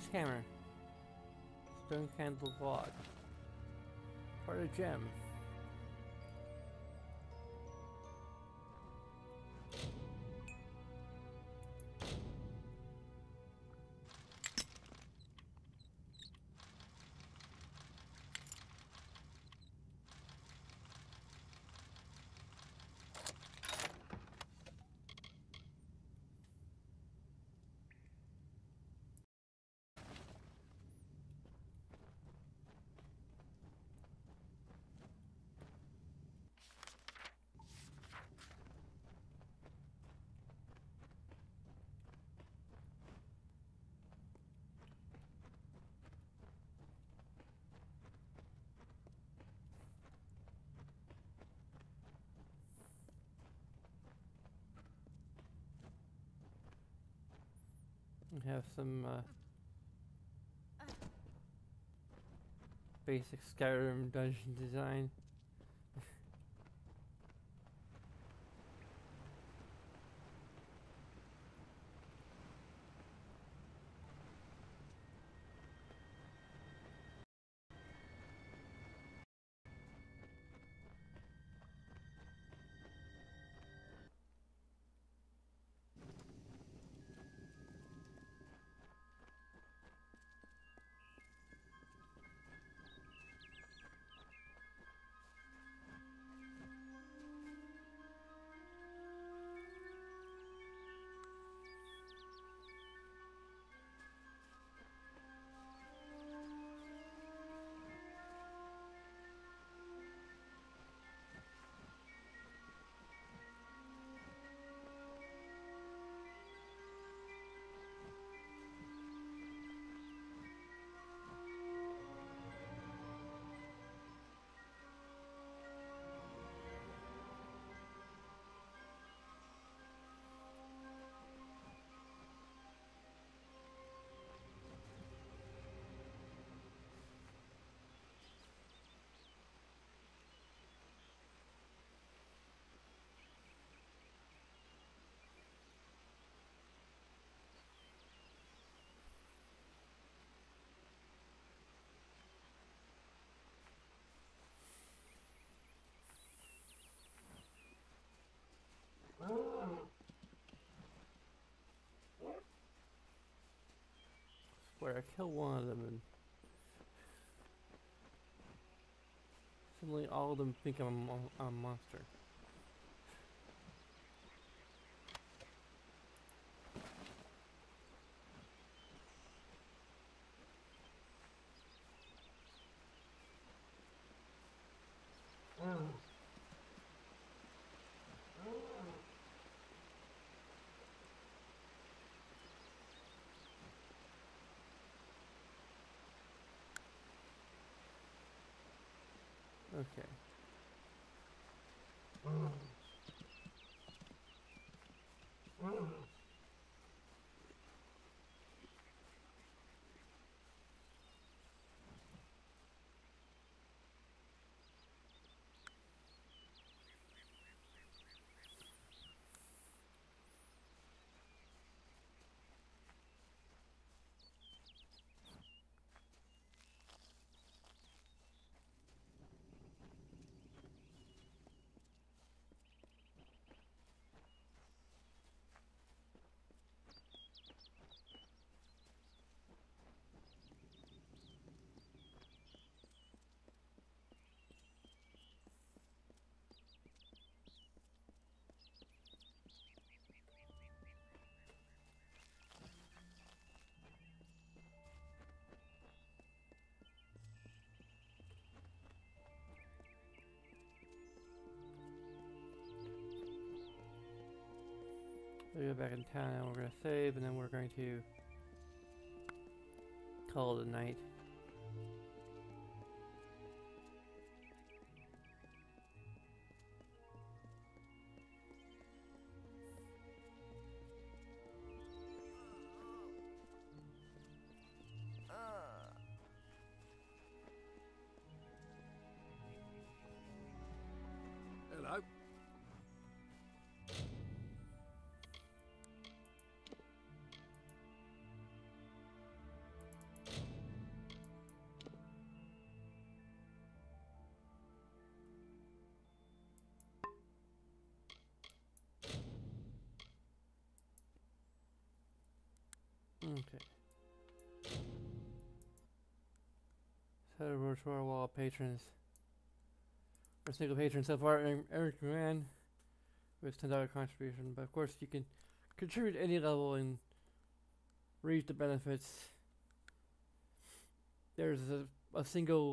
King's Hammer. Stone Candle Log. Part of gem. We have some basic Skyrim dungeon design. Where I kill one of them and suddenly all of them think I'm a monster. Okay. We'll go back in town and we're going to save, and then we're going to call it a night. Hello. Okay. Head over to our wall of patrons. Our single patron so far, Eric Moran, with $10 contribution. But of course, you can contribute at any level and reap the benefits. There's a single